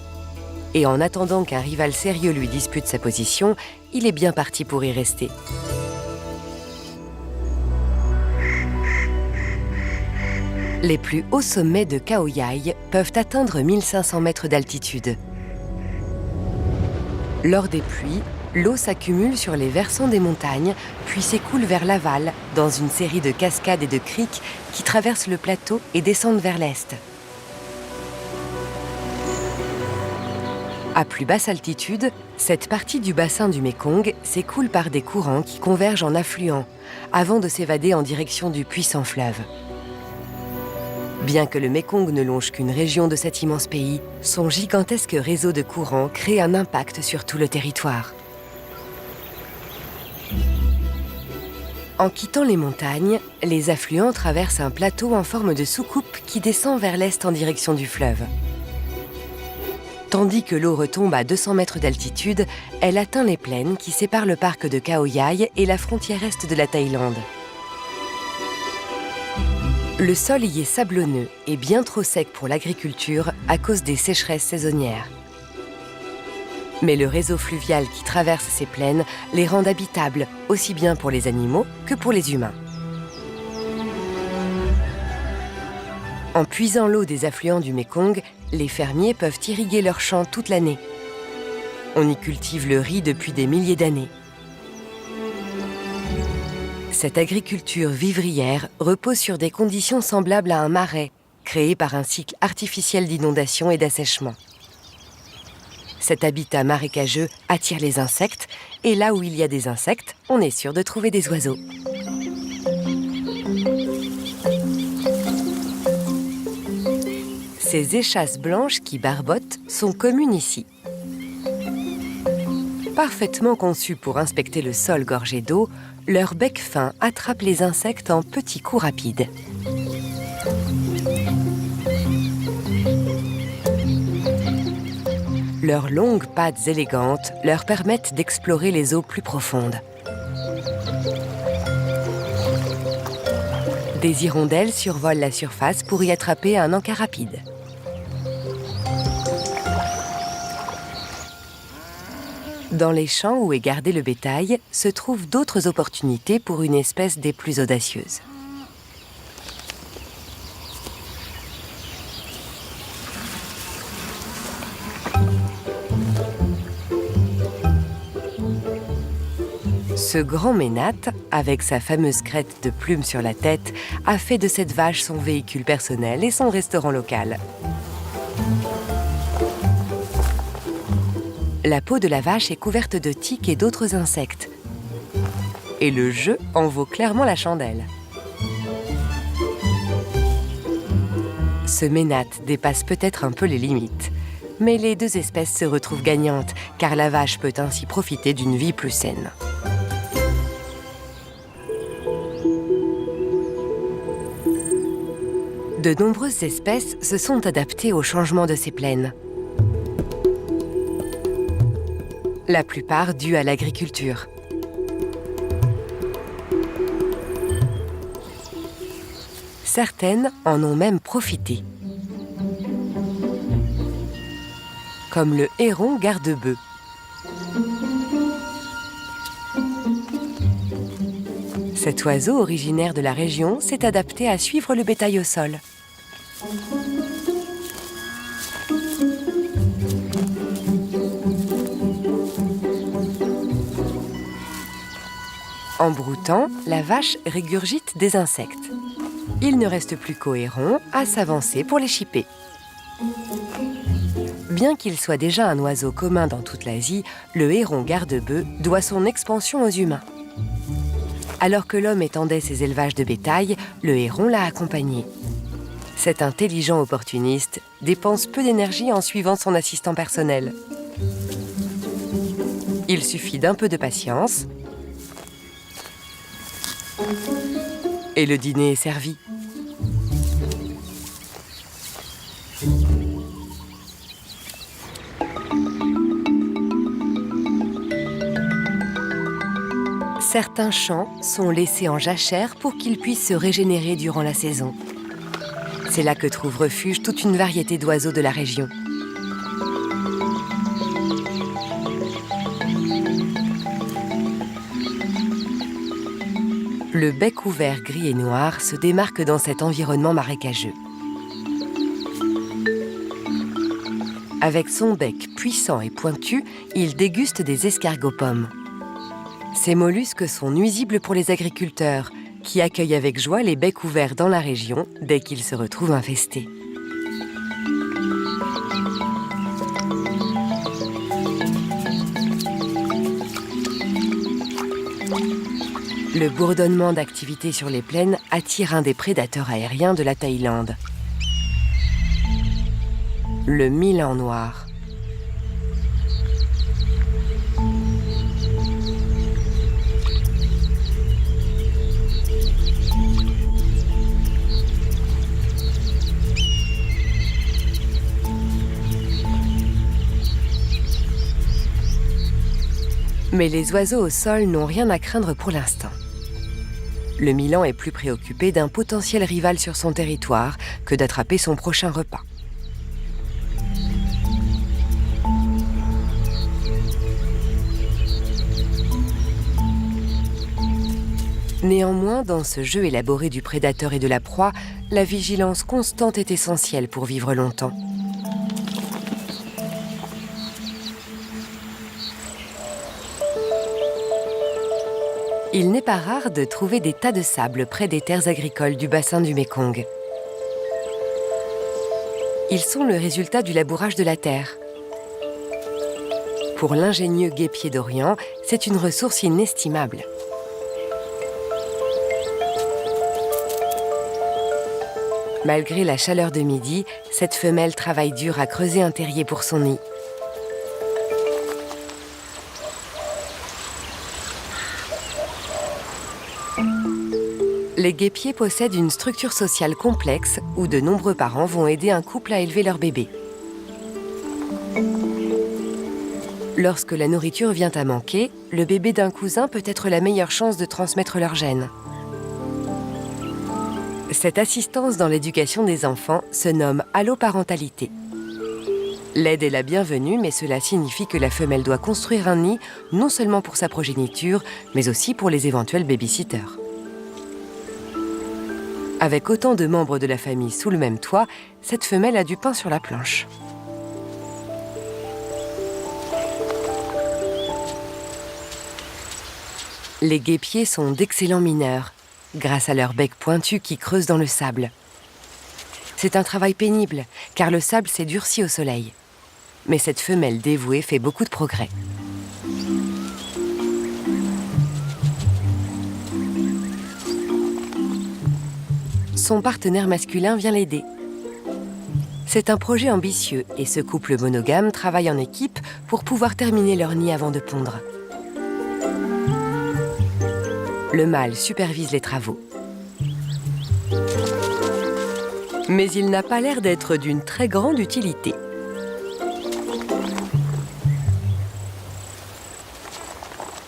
Et en attendant qu'un rival sérieux lui dispute sa position, il est bien parti pour y rester. Les plus hauts sommets de Khao Yai peuvent atteindre 1500 mètres d'altitude. Lors des pluies, l'eau s'accumule sur les versants des montagnes, puis s'écoule vers l'aval dans une série de cascades et de criques qui traversent le plateau et descendent vers l'est. À plus basse altitude, cette partie du bassin du Mékong s'écoule par des courants qui convergent en affluents, avant de s'évader en direction du puissant fleuve. Bien que le Mékong ne longe qu'une région de cet immense pays, son gigantesque réseau de courants crée un impact sur tout le territoire. En quittant les montagnes, les affluents traversent un plateau en forme de soucoupe qui descend vers l'est en direction du fleuve. Tandis que l'eau retombe à 200 mètres d'altitude, elle atteint les plaines qui séparent le parc de Khao Yai et la frontière est de la Thaïlande. Le sol y est sablonneux et bien trop sec pour l'agriculture à cause des sécheresses saisonnières. Mais le réseau fluvial qui traverse ces plaines les rend habitables, aussi bien pour les animaux que pour les humains. En puisant l'eau des affluents du Mékong, les fermiers peuvent irriguer leurs champs toute l'année. On y cultive le riz depuis des milliers d'années. Cette agriculture vivrière repose sur des conditions semblables à un marais, créé par un cycle artificiel d'inondation et d'assèchement. Cet habitat marécageux attire les insectes, et là où il y a des insectes, on est sûr de trouver des oiseaux. Ces échasses blanches qui barbotent sont communes ici. Parfaitement conçues pour inspecter le sol gorgé d'eau, leur bec fin attrape les insectes en petits coups rapides. Leurs longues pattes élégantes leur permettent d'explorer les eaux plus profondes. Des hirondelles survolent la surface pour y attraper un encas rapide. Dans les champs où est gardé le bétail se trouvent d'autres opportunités pour une espèce des plus audacieuses. Ce grand ménate, avec sa fameuse crête de plumes sur la tête, a fait de cette vache son véhicule personnel et son restaurant local. La peau de la vache est couverte de tiques et d'autres insectes. Et le jeu en vaut clairement la chandelle. Ce ménate dépasse peut-être un peu les limites. Mais les deux espèces se retrouvent gagnantes, car la vache peut ainsi profiter d'une vie plus saine. De nombreuses espèces se sont adaptées au changement de ces plaines. La plupart dues à l'agriculture. Certaines en ont même profité. Comme le héron garde-bœuf. Cet oiseau originaire de la région s'est adapté à suivre le bétail au sol. En broutant, la vache régurgite des insectes. Il ne reste plus qu'au héron à s'avancer pour les chipper. Bien qu'il soit déjà un oiseau commun dans toute l'Asie, le héron garde-bœuf doit son expansion aux humains. Alors que l'homme étendait ses élevages de bétail, le héron l'a accompagné. Cet intelligent opportuniste dépense peu d'énergie en suivant son assistant personnel. Il suffit d'un peu de patience et le dîner est servi. Certains champs sont laissés en jachère pour qu'ils puissent se régénérer durant la saison. C'est là que trouve refuge toute une variété d'oiseaux de la région. Le bec ouvert gris et noir se démarque dans cet environnement marécageux. Avec son bec puissant et pointu, il déguste des escargots-pommes. Ces mollusques sont nuisibles pour les agriculteurs, qui accueillent avec joie les becs ouverts dans la région dès qu'ils se retrouvent infestés. Le bourdonnement d'activités sur les plaines attire un des prédateurs aériens de la Thaïlande, le milan noir. Mais les oiseaux au sol n'ont rien à craindre pour l'instant. Le milan est plus préoccupé d'un potentiel rival sur son territoire que d'attraper son prochain repas. Néanmoins, dans ce jeu élaboré du prédateur et de la proie, la vigilance constante est essentielle pour vivre longtemps. Il n'est pas rare de trouver des tas de sable près des terres agricoles du bassin du Mékong. Ils sont le résultat du labourage de la terre. Pour l'ingénieux guêpier d'Orient, c'est une ressource inestimable. Malgré la chaleur de midi, cette femelle travaille dur à creuser un terrier pour son nid. Les guêpiers possèdent une structure sociale complexe où de nombreux parents vont aider un couple à élever leur bébé. Lorsque la nourriture vient à manquer, le bébé d'un cousin peut être la meilleure chance de transmettre leurs gènes. Cette assistance dans l'éducation des enfants se nomme alloparentalité. L'aide est la bienvenue, mais cela signifie que la femelle doit construire un nid non seulement pour sa progéniture, mais aussi pour les éventuels baby-sitters. Avec autant de membres de la famille sous le même toit, cette femelle a du pain sur la planche. Les guêpiers sont d'excellents mineurs, grâce à leur bec pointu qui creuse dans le sable. C'est un travail pénible, car le sable s'est durci au soleil. Mais cette femelle dévouée fait beaucoup de progrès. Son partenaire masculin vient l'aider. C'est un projet ambitieux et ce couple monogame travaille en équipe pour pouvoir terminer leur nid avant de pondre. Le mâle supervise les travaux. Mais il n'a pas l'air d'être d'une très grande utilité.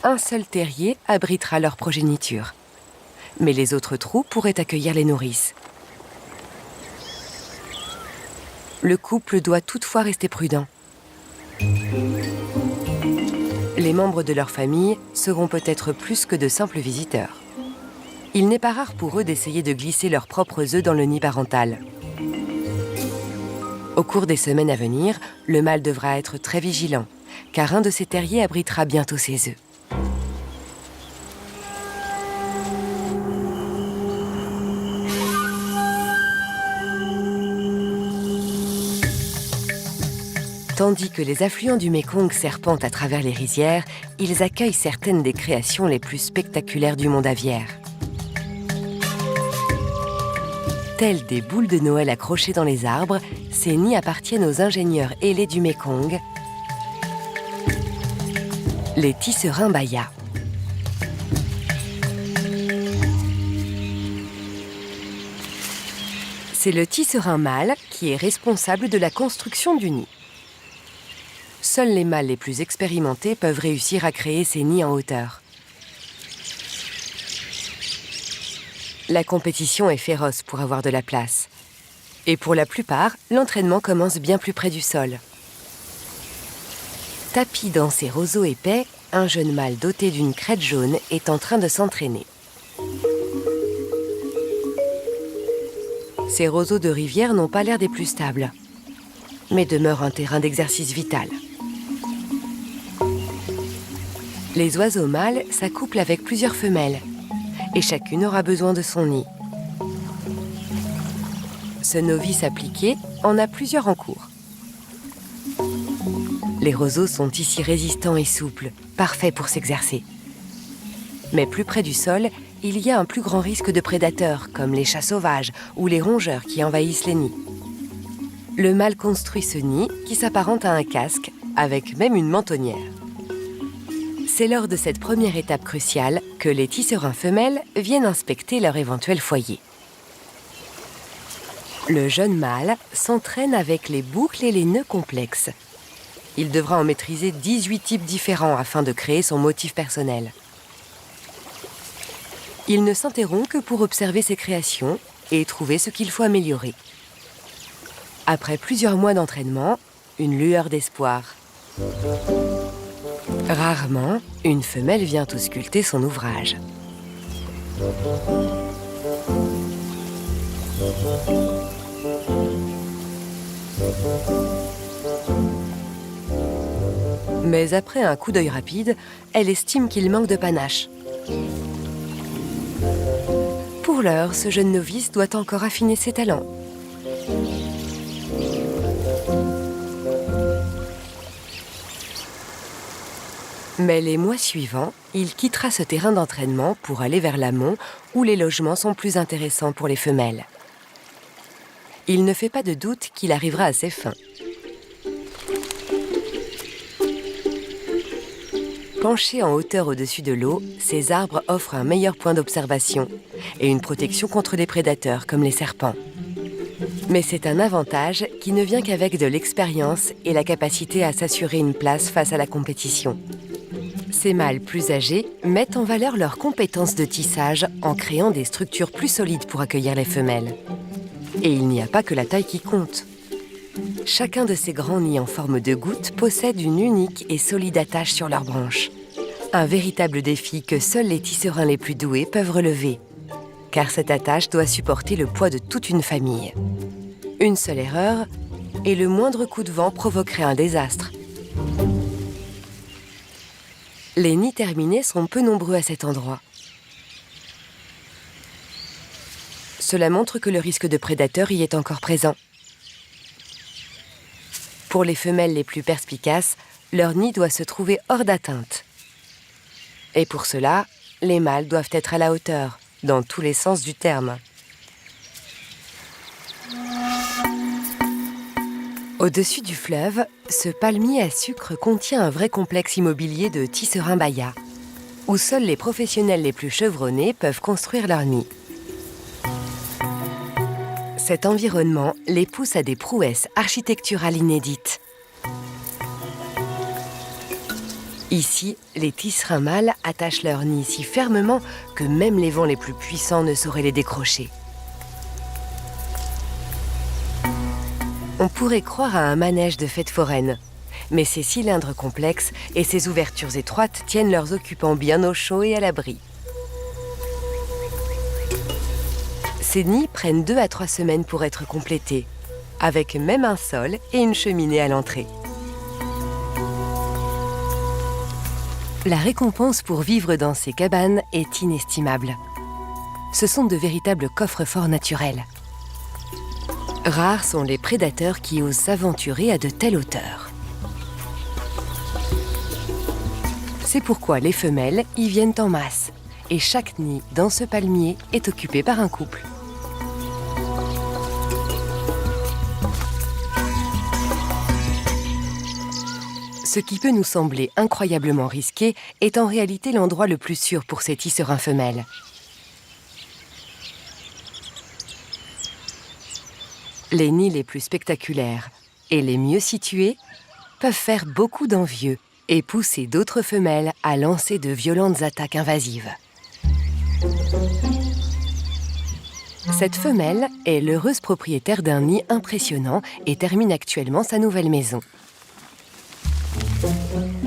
Un seul terrier abritera leur progéniture. Mais les autres trous pourraient accueillir les nourrices. Le couple doit toutefois rester prudent. Les membres de leur famille seront peut-être plus que de simples visiteurs. Il n'est pas rare pour eux d'essayer de glisser leurs propres œufs dans le nid parental. Au cours des semaines à venir, le mâle devra être très vigilant, car un de ces terriers abritera bientôt ses œufs. Tandis que les affluents du Mékong serpentent à travers les rizières, ils accueillent certaines des créations les plus spectaculaires du monde aviaire. Tels des boules de Noël accrochées dans les arbres, ces nids appartiennent aux ingénieurs ailés du Mékong, les tisserands Baya. C'est le tisserin mâle qui est responsable de la construction du nid. Seuls les mâles les plus expérimentés peuvent réussir à créer ces nids en hauteur. La compétition est féroce pour avoir de la place. Et pour la plupart, l'entraînement commence bien plus près du sol. Tapi dans ses roseaux épais, un jeune mâle doté d'une crête jaune est en train de s'entraîner. Ces roseaux de rivière n'ont pas l'air des plus stables, mais demeurent un terrain d'exercice vital. Les oiseaux mâles s'accouplent avec plusieurs femelles, et chacune aura besoin de son nid. Ce novice appliqué en a plusieurs en cours. Les roseaux sont ici résistants et souples, parfaits pour s'exercer. Mais plus près du sol, il y a un plus grand risque de prédateurs, comme les chats sauvages ou les rongeurs qui envahissent les nids. Le mâle construit ce nid qui s'apparente à un casque, avec même une mentonnière. C'est lors de cette première étape cruciale que les tisserands femelles viennent inspecter leur éventuel foyer. Le jeune mâle s'entraîne avec les boucles et les nœuds complexes. Il devra en maîtriser 18 types différents afin de créer son motif personnel. Il ne s'interrompt que pour observer ses créations et trouver ce qu'il faut améliorer. Après plusieurs mois d'entraînement, une lueur d'espoir. Rarement, une femelle vient ausculter son ouvrage. Mais après un coup d'œil rapide, elle estime qu'il manque de panache. Pour l'heure, ce jeune novice doit encore affiner ses talents. Mais les mois suivants, il quittera ce terrain d'entraînement pour aller vers l'amont où les logements sont plus intéressants pour les femelles. Il ne fait pas de doute qu'il arrivera à ses fins. Penchés en hauteur au-dessus de l'eau, ces arbres offrent un meilleur point d'observation et une protection contre les prédateurs comme les serpents. Mais c'est un avantage qui ne vient qu'avec de l'expérience et la capacité à s'assurer une place face à la compétition. Ces mâles plus âgés mettent en valeur leurs compétences de tissage en créant des structures plus solides pour accueillir les femelles. Et il n'y a pas que la taille qui compte. Chacun de ces grands nids en forme de goutte possède une unique et solide attache sur leurs branches. Un véritable défi que seuls les tisserands les plus doués peuvent relever, car cette attache doit supporter le poids de toute une famille. Une seule erreur, et le moindre coup de vent provoquerait un désastre. Les nids terminés sont peu nombreux à cet endroit. Cela montre que le risque de prédateur y est encore présent. Pour les femelles les plus perspicaces, leur nid doit se trouver hors d'atteinte. Et pour cela, les mâles doivent être à la hauteur, dans tous les sens du terme. Au-dessus du fleuve, ce palmier à sucre contient un vrai complexe immobilier de tisserins-bayas, où seuls les professionnels les plus chevronnés peuvent construire leur nid. Cet environnement les pousse à des prouesses architecturales inédites. Ici, les tisserins mâles attachent leur nid si fermement que même les vents les plus puissants ne sauraient les décrocher. On pourrait croire à un manège de fête foraine, mais ces cylindres complexes et ces ouvertures étroites tiennent leurs occupants bien au chaud et à l'abri. Ces nids prennent 2 à 3 semaines pour être complétés, avec même un sol et une cheminée à l'entrée. La récompense pour vivre dans ces cabanes est inestimable. Ce sont de véritables coffres-forts naturels. Rares sont les prédateurs qui osent s'aventurer à de telles hauteurs. C'est pourquoi les femelles y viennent en masse, et chaque nid dans ce palmier est occupé par un couple. Ce qui peut nous sembler incroyablement risqué est en réalité l'endroit le plus sûr pour ces tisserins femelles. Les nids les plus spectaculaires et les mieux situés peuvent faire beaucoup d'envieux et pousser d'autres femelles à lancer de violentes attaques invasives. Cette femelle est l'heureuse propriétaire d'un nid impressionnant et termine actuellement sa nouvelle maison.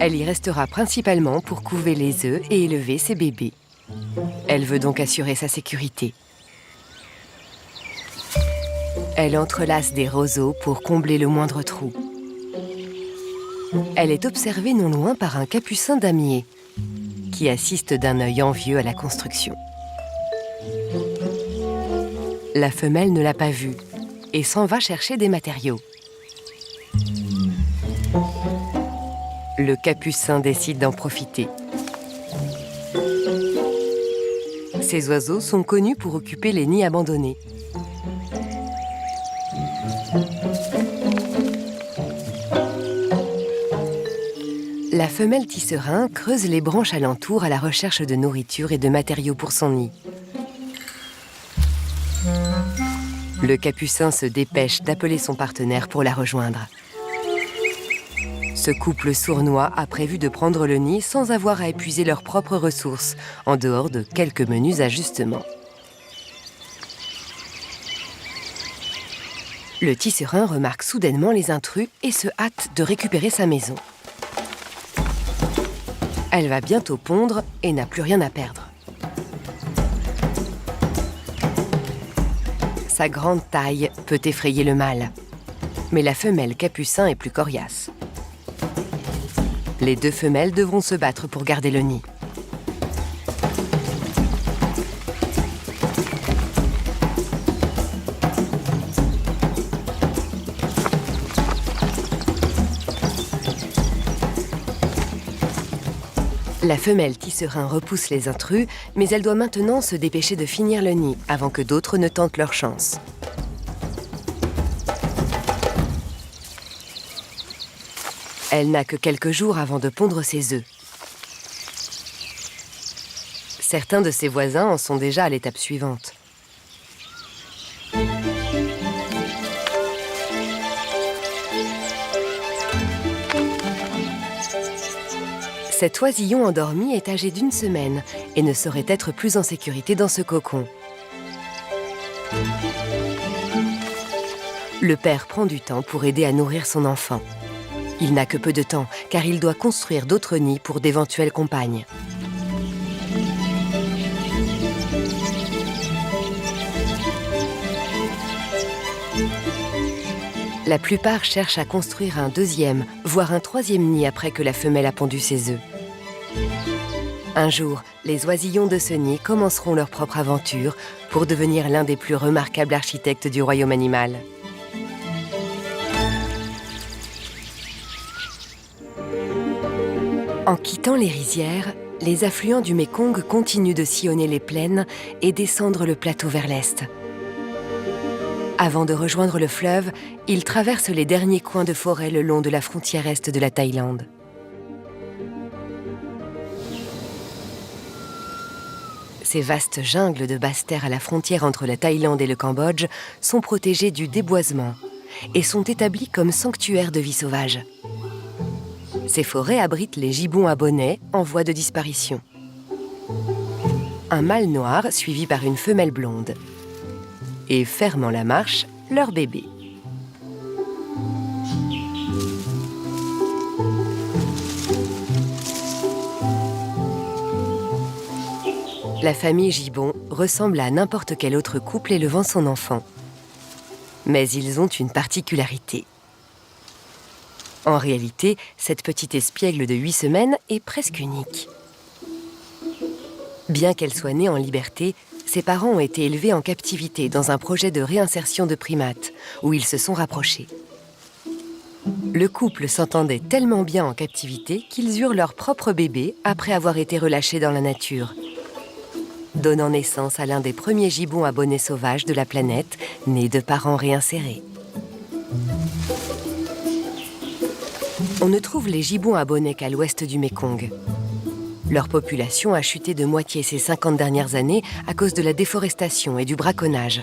Elle y restera principalement pour couver les œufs et élever ses bébés. Elle veut donc assurer sa sécurité. Elle entrelace des roseaux pour combler le moindre trou. Elle est observée non loin par un capucin damier qui assiste d'un œil envieux à la construction. La femelle ne l'a pas vue et s'en va chercher des matériaux. Le capucin décide d'en profiter. Ces oiseaux sont connus pour occuper les nids abandonnés. La femelle tisserin creuse les branches alentour à la recherche de nourriture et de matériaux pour son nid. Le capucin se dépêche d'appeler son partenaire pour la rejoindre. Ce couple sournois a prévu de prendre le nid sans avoir à épuiser leurs propres ressources, en dehors de quelques menus ajustements. Le tisserin remarque soudainement les intrus et se hâte de récupérer sa maison. Elle va bientôt pondre et n'a plus rien à perdre. Sa grande taille peut effrayer le mâle, mais la femelle capucin est plus coriace. Les 2 femelles devront se battre pour garder le nid. La femelle tisserin repousse les intrus, mais elle doit maintenant se dépêcher de finir le nid avant que d'autres ne tentent leur chance. Elle n'a que quelques jours avant de pondre ses œufs. Certains de ses voisins en sont déjà à l'étape suivante. Cet oisillon endormi est âgé d'1 semaine et ne saurait être plus en sécurité dans ce cocon. Le père prend du temps pour aider à nourrir son enfant. Il n'a que peu de temps, car il doit construire d'autres nids pour d'éventuelles compagnes. La plupart cherchent à construire un 2e, voire un 3e nid après que la femelle a pondu ses œufs. Un jour, les oisillons de ce nid commenceront leur propre aventure pour devenir l'un des plus remarquables architectes du royaume animal. En quittant les rizières, les affluents du Mékong continuent de sillonner les plaines et descendre le plateau vers l'est. Avant de rejoindre le fleuve, ils traversent les derniers coins de forêt le long de la frontière est de la Thaïlande. Ces vastes jungles de basse terre à la frontière entre la Thaïlande et le Cambodge sont protégés du déboisement et sont établis comme sanctuaires de vie sauvage. Ces forêts abritent les gibbons à bonnet en voie de disparition. Un mâle noir suivi par une femelle blonde. Et fermant la marche, leur bébé. La famille Gibbon ressemble à n'importe quel autre couple élevant son enfant. Mais ils ont une particularité. En réalité, cette petite espiègle de 8 semaines est presque unique. Bien qu'elle soit née en liberté, ses parents ont été élevés en captivité dans un projet de réinsertion de primates, où ils se sont rapprochés. Le couple s'entendait tellement bien en captivité qu'ils eurent leur propre bébé après avoir été relâchés dans la nature, donnant naissance à l'un des premiers gibbons à bonnet sauvages de la planète, nés de parents réinsérés. On ne trouve les gibbons à bonnet qu'à l'ouest du Mékong. Leur population a chuté de moitié ces 50 dernières années à cause de la déforestation et du braconnage.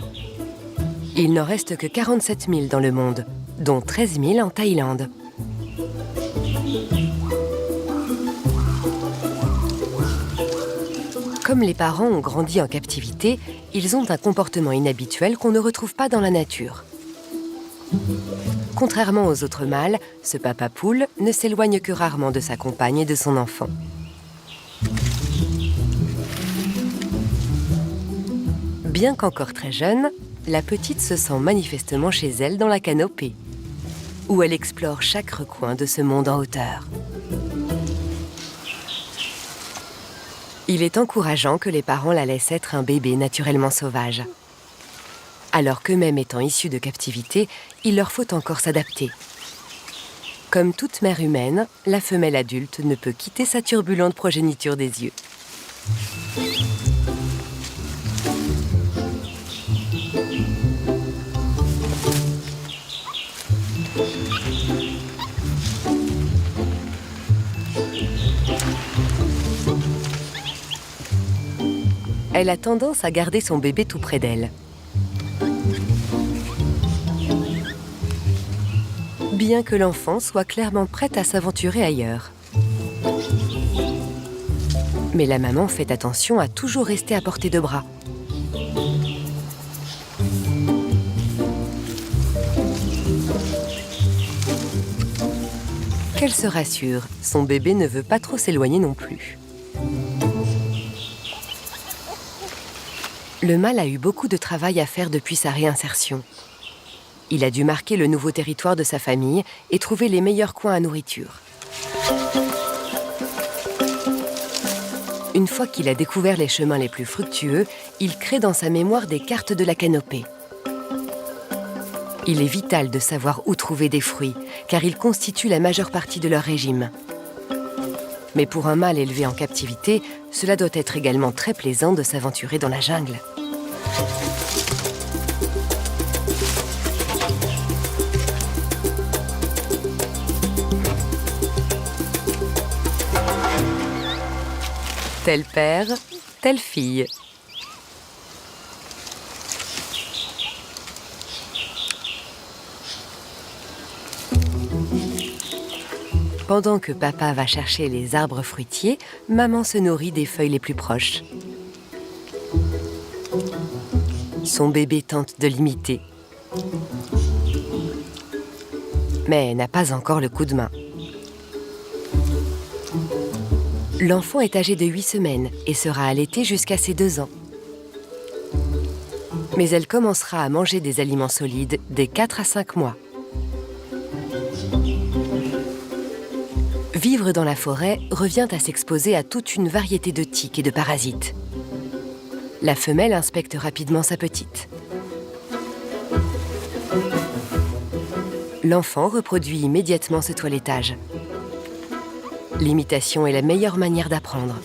Il n'en reste que 47 000 dans le monde, dont 13 000 en Thaïlande. Comme les parents ont grandi en captivité, ils ont un comportement inhabituel qu'on ne retrouve pas dans la nature. Contrairement aux autres mâles, ce papa poule ne s'éloigne que rarement de sa compagne et de son enfant. Bien qu'encore très jeune, la petite se sent manifestement chez elle dans la canopée, où elle explore chaque recoin de ce monde en hauteur. Il est encourageant que les parents la laissent être un bébé naturellement sauvage. Alors qu'eux-mêmes étant issus de captivité, il leur faut encore s'adapter. Comme toute mère humaine, la femelle adulte ne peut quitter sa turbulente progéniture des yeux. Elle a tendance à garder son bébé tout près d'elle. Bien que l'enfant soit clairement prête à s'aventurer ailleurs. Mais la maman fait attention à toujours rester à portée de bras. Qu'elle se rassure, son bébé ne veut pas trop s'éloigner non plus. Le mâle a eu beaucoup de travail à faire depuis sa réinsertion. Il a dû marquer le nouveau territoire de sa famille et trouver les meilleurs coins à nourriture. Une fois qu'il a découvert les chemins les plus fructueux, il crée dans sa mémoire des cartes de la canopée. Il est vital de savoir où trouver des fruits, car ils constituent la majeure partie de leur régime. Mais pour un mâle élevé en captivité, cela doit être également très plaisant de s'aventurer dans la jungle. Tel père, telle fille. Pendant que papa va chercher les arbres fruitiers, maman se nourrit des feuilles les plus proches. Son bébé tente de l'imiter, mais n'a pas encore le coup de main. L'enfant est âgé de 8 semaines et sera allaitée jusqu'à ses 2 ans. Mais elle commencera à manger des aliments solides dès 4 à 5 mois. Vivre dans la forêt revient à s'exposer à toute une variété de tiques et de parasites. La femelle inspecte rapidement sa petite. L'enfant reproduit immédiatement ce toilettage. L'imitation est la meilleure manière d'apprendre.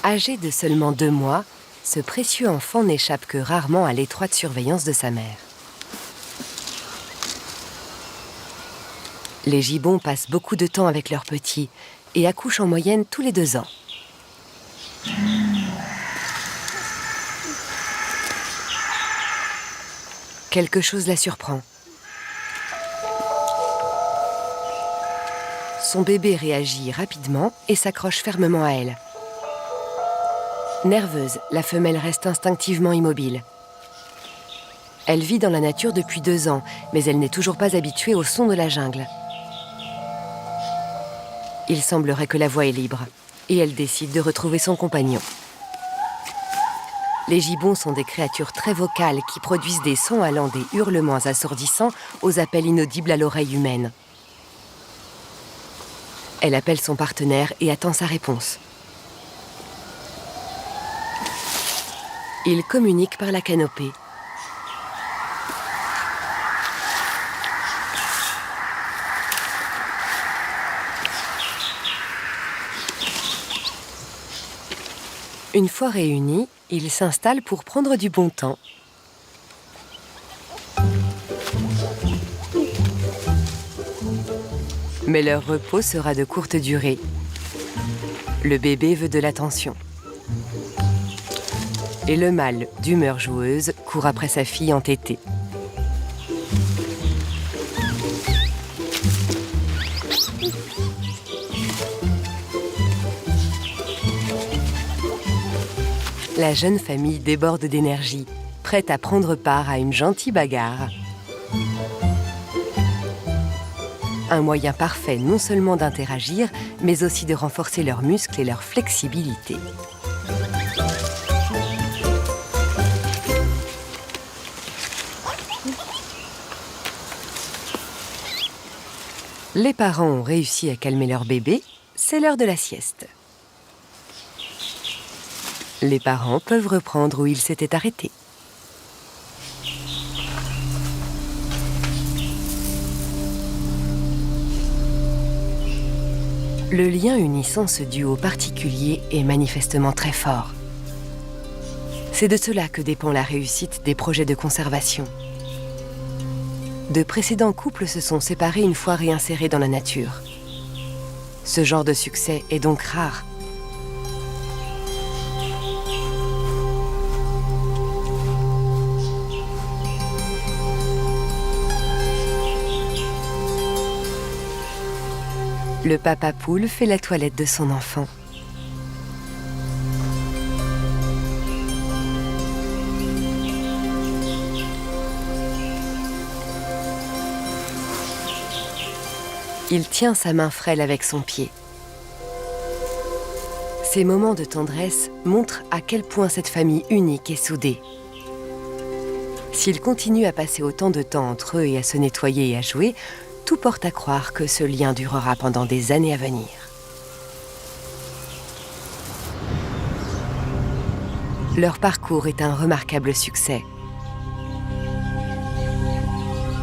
Âgé de seulement 2 mois, ce précieux enfant n'échappe que rarement à l'étroite surveillance de sa mère. Les gibbons passent beaucoup de temps avec leurs petits et accouchent en moyenne tous les 2 ans. Quelque chose la surprend. Son bébé réagit rapidement et s'accroche fermement à elle. Nerveuse, la femelle reste instinctivement immobile. Elle vit dans la nature depuis 2 ans, mais elle n'est toujours pas habituée au son de la jungle. Il semblerait que la voie est libre, et elle décide de retrouver son compagnon. Les gibbons sont des créatures très vocales qui produisent des sons allant des hurlements assourdissants aux appels inaudibles à l'oreille humaine. Elle appelle son partenaire et attend sa réponse. Ils communiquent par la canopée. Une fois réunis, ils s'installent pour prendre du bon temps. Mais leur repos sera de courte durée. Le bébé veut de l'attention. Et le mâle, d'humeur joueuse, court après sa fille entêtée. La jeune famille déborde d'énergie, prête à prendre part à une gentille bagarre. Un moyen parfait non seulement d'interagir, mais aussi de renforcer leurs muscles et leur flexibilité. Les parents ont réussi à calmer leur bébé, c'est l'heure de la sieste. Les parents peuvent reprendre où ils s'étaient arrêtés. Le lien unissant ce duo particulier est manifestement très fort. C'est de cela que dépend la réussite des projets de conservation. De précédents couples se sont séparés une fois réinsérés dans la nature. Ce genre de succès est donc rare. Le papa poule fait la toilette de son enfant. Il tient sa main frêle avec son pied. Ces moments de tendresse montrent à quel point cette famille unique est soudée. S'ils continuent à passer autant de temps entre eux et à se nettoyer et à jouer, tout porte à croire que ce lien durera pendant des années à venir. Leur parcours est un remarquable succès.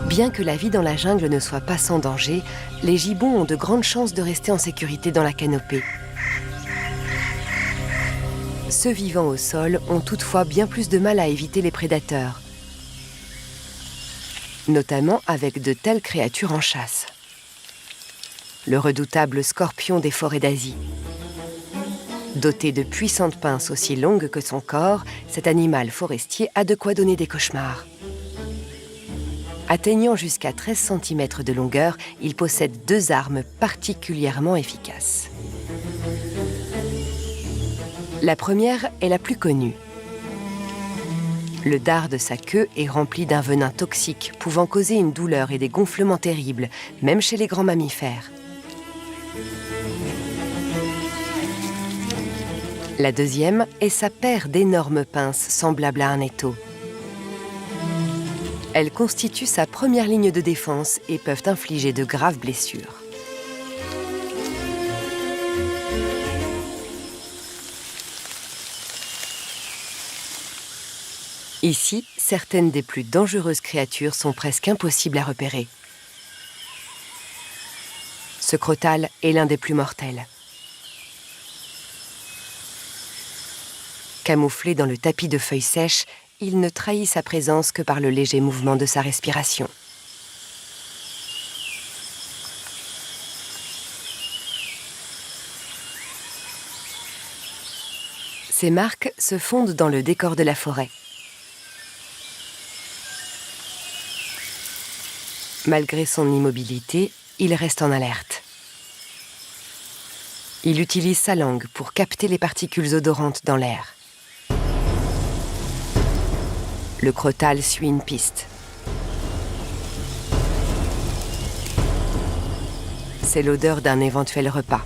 Bien que la vie dans la jungle ne soit pas sans danger, les gibbons ont de grandes chances de rester en sécurité dans la canopée. Ceux vivant au sol ont toutefois bien plus de mal à éviter les prédateurs, notamment avec de telles créatures en chasse. Le redoutable scorpion des forêts d'Asie. Doté de puissantes pinces aussi longues que son corps, cet animal forestier a de quoi donner des cauchemars. Atteignant jusqu'à 13 cm de longueur, il possède 2 armes particulièrement efficaces. La première est la plus connue. Le dard de sa queue est rempli d'un venin toxique pouvant causer une douleur et des gonflements terribles, même chez les grands mammifères. La deuxième est sa paire d'énormes pinces semblables à un étau. Elles constituent sa première ligne de défense et peuvent infliger de graves blessures. Ici, certaines des plus dangereuses créatures sont presque impossibles à repérer. Ce crotal est l'un des plus mortels. Camouflé dans le tapis de feuilles sèches, il ne trahit sa présence que par le léger mouvement de sa respiration. Ces marques se fondent dans le décor de la forêt. Malgré son immobilité, il reste en alerte. Il utilise sa langue pour capter les particules odorantes dans l'air. Le crotal suit une piste. C'est l'odeur d'un éventuel repas.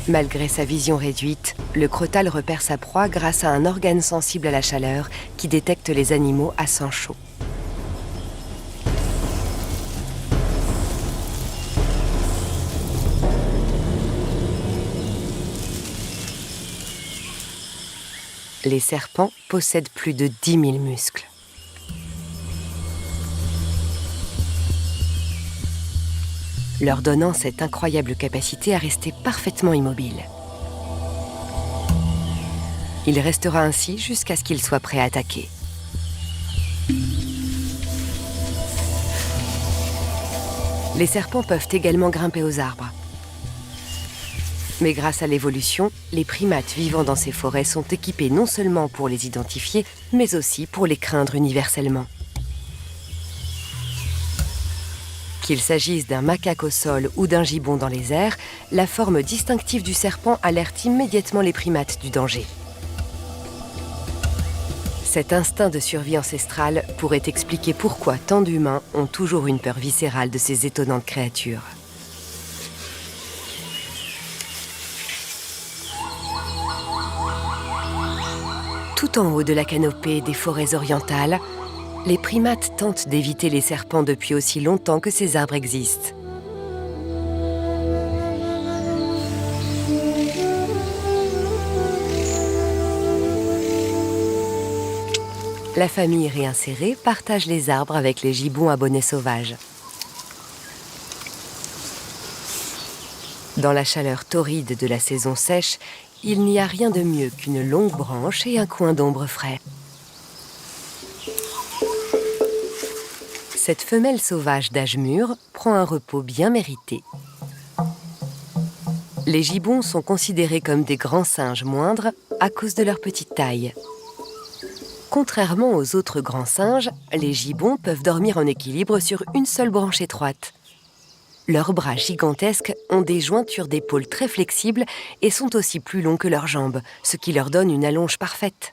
Malgré sa vision réduite, le crotal repère sa proie grâce à un organe sensible à la chaleur qui détecte les animaux à sang chaud. Les serpents possèdent plus de 10 000 muscles. Leur donnant cette incroyable capacité à rester parfaitement immobile. Il restera ainsi jusqu'à ce qu'il soit prêt à attaquer. Les serpents peuvent également grimper aux arbres. Mais grâce à l'évolution, les primates vivant dans ces forêts sont équipés non seulement pour les identifier, mais aussi pour les craindre universellement. Qu'il s'agisse d'un macaque au sol ou d'un gibbon dans les airs, la forme distinctive du serpent alerte immédiatement les primates du danger. Cet instinct de survie ancestrale pourrait expliquer pourquoi tant d'humains ont toujours une peur viscérale de ces étonnantes créatures. Tout en haut de la canopée des forêts orientales, les primates tentent d'éviter les serpents depuis aussi longtemps que ces arbres existent. La famille réinsérée partage les arbres avec les gibbons à bonnet sauvage. Dans la chaleur torride de la saison sèche, il n'y a rien de mieux qu'une longue branche et un coin d'ombre frais. Cette femelle sauvage d'âge mûr prend un repos bien mérité. Les gibbons sont considérés comme des grands singes moindres à cause de leur petite taille. Contrairement aux autres grands singes, les gibbons peuvent dormir en équilibre sur une seule branche étroite. Leurs bras gigantesques ont des jointures d'épaule très flexibles et sont aussi plus longs que leurs jambes, ce qui leur donne une allonge parfaite.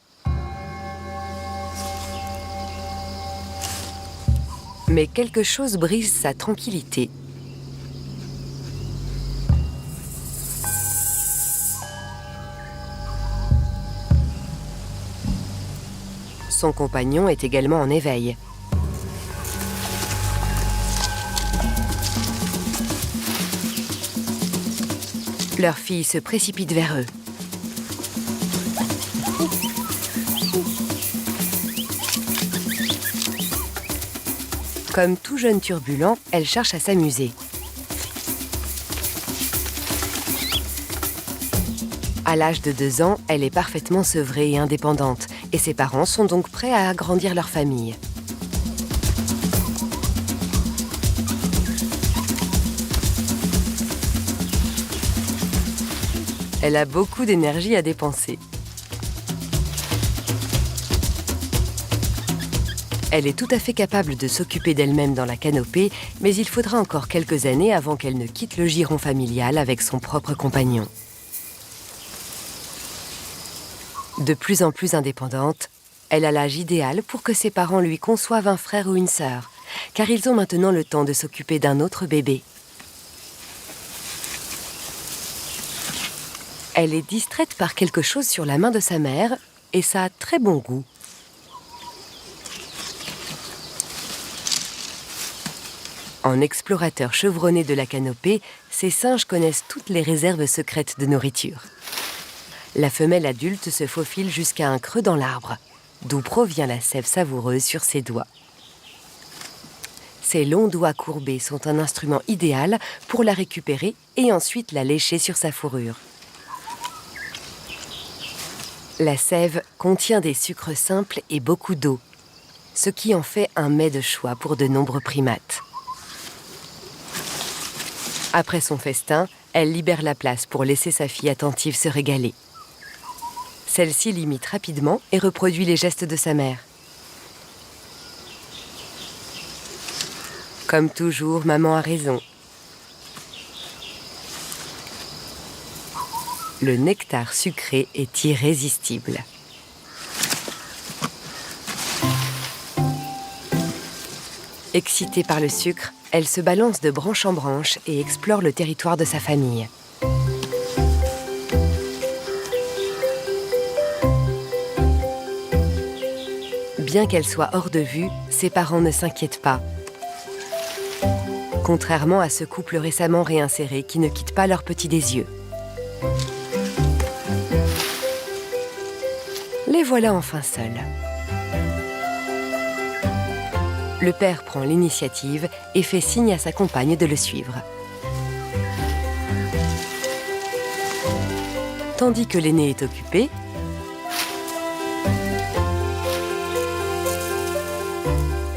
Mais quelque chose brise sa tranquillité. son compagnon est également en éveil. Leur fille se précipite vers eux. Comme tout jeune turbulent, elle cherche à s'amuser. À l'âge de 2 ans, elle est parfaitement sevrée et indépendante, et ses parents sont donc prêts à agrandir leur famille. Elle a beaucoup d'énergie à dépenser. Elle est tout à fait capable de s'occuper d'elle-même dans la canopée, mais il faudra encore quelques années avant qu'elle ne quitte le giron familial avec son propre compagnon. De plus en plus indépendante, elle a l'âge idéal pour que ses parents lui conçoivent un frère ou une sœur, car ils ont maintenant le temps de s'occuper d'un autre bébé. Elle est distraite par quelque chose sur la main de sa mère, et ça a très bon goût. En explorateur chevronné de la canopée, ces singes connaissent toutes les réserves secrètes de nourriture. La femelle adulte se faufile jusqu'à un creux dans l'arbre, d'où provient la sève savoureuse sur ses doigts. Ses longs doigts courbés sont un instrument idéal pour la récupérer et ensuite la lécher sur sa fourrure. La sève contient des sucres simples et beaucoup d'eau, ce qui en fait un mets de choix pour de nombreux primates. Après son festin, elle libère la place pour laisser sa fille attentive se régaler. Celle-ci l'imite rapidement et reproduit les gestes de sa mère. Comme toujours, maman a raison. Le nectar sucré est irrésistible. Excitée par le sucre, elle se balance de branche en branche et explore le territoire de sa famille. Bien qu'elle soit hors de vue, ses parents ne s'inquiètent pas. Contrairement à ce couple récemment réinséré qui ne quitte pas leur petit des yeux. Les voilà enfin seuls. Le père prend l'initiative et fait signe à sa compagne de le suivre. Tandis que l'aîné est occupé,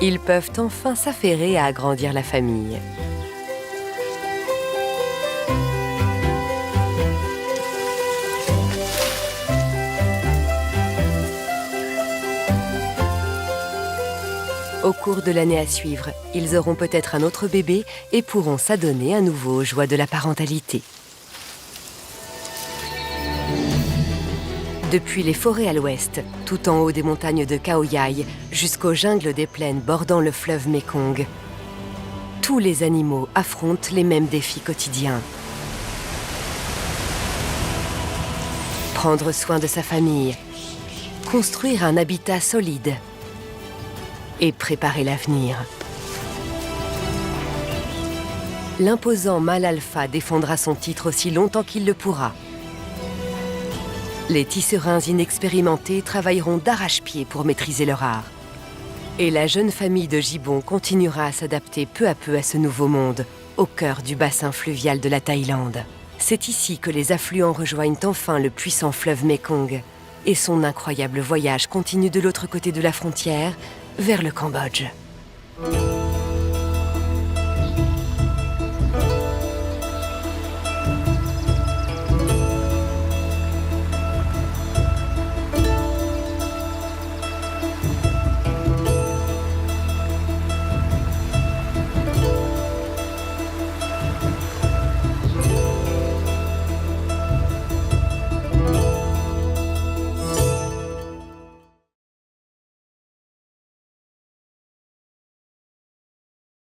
ils peuvent enfin s'affairer à agrandir la famille. Au cours de l'année à suivre, ils auront peut-être un autre bébé et pourront s'adonner à nouveau aux joies de la parentalité. Depuis les forêts à l'ouest, tout en haut des montagnes de Khao Yai, jusqu'aux jungles des plaines bordant le fleuve Mékong, tous les animaux affrontent les mêmes défis quotidiens. Prendre soin de sa famille, construire un habitat solide et préparer l'avenir. L'imposant mâle alpha défendra son titre aussi longtemps qu'il le pourra. Les tisserands inexpérimentés travailleront d'arrache-pied pour maîtriser leur art. Et la jeune famille de gibbons continuera à s'adapter peu à peu à ce nouveau monde, au cœur du bassin fluvial de la Thaïlande. C'est ici que les affluents rejoignent enfin le puissant fleuve Mékong. Et son incroyable voyage continue de l'autre côté de la frontière, vers le Cambodge.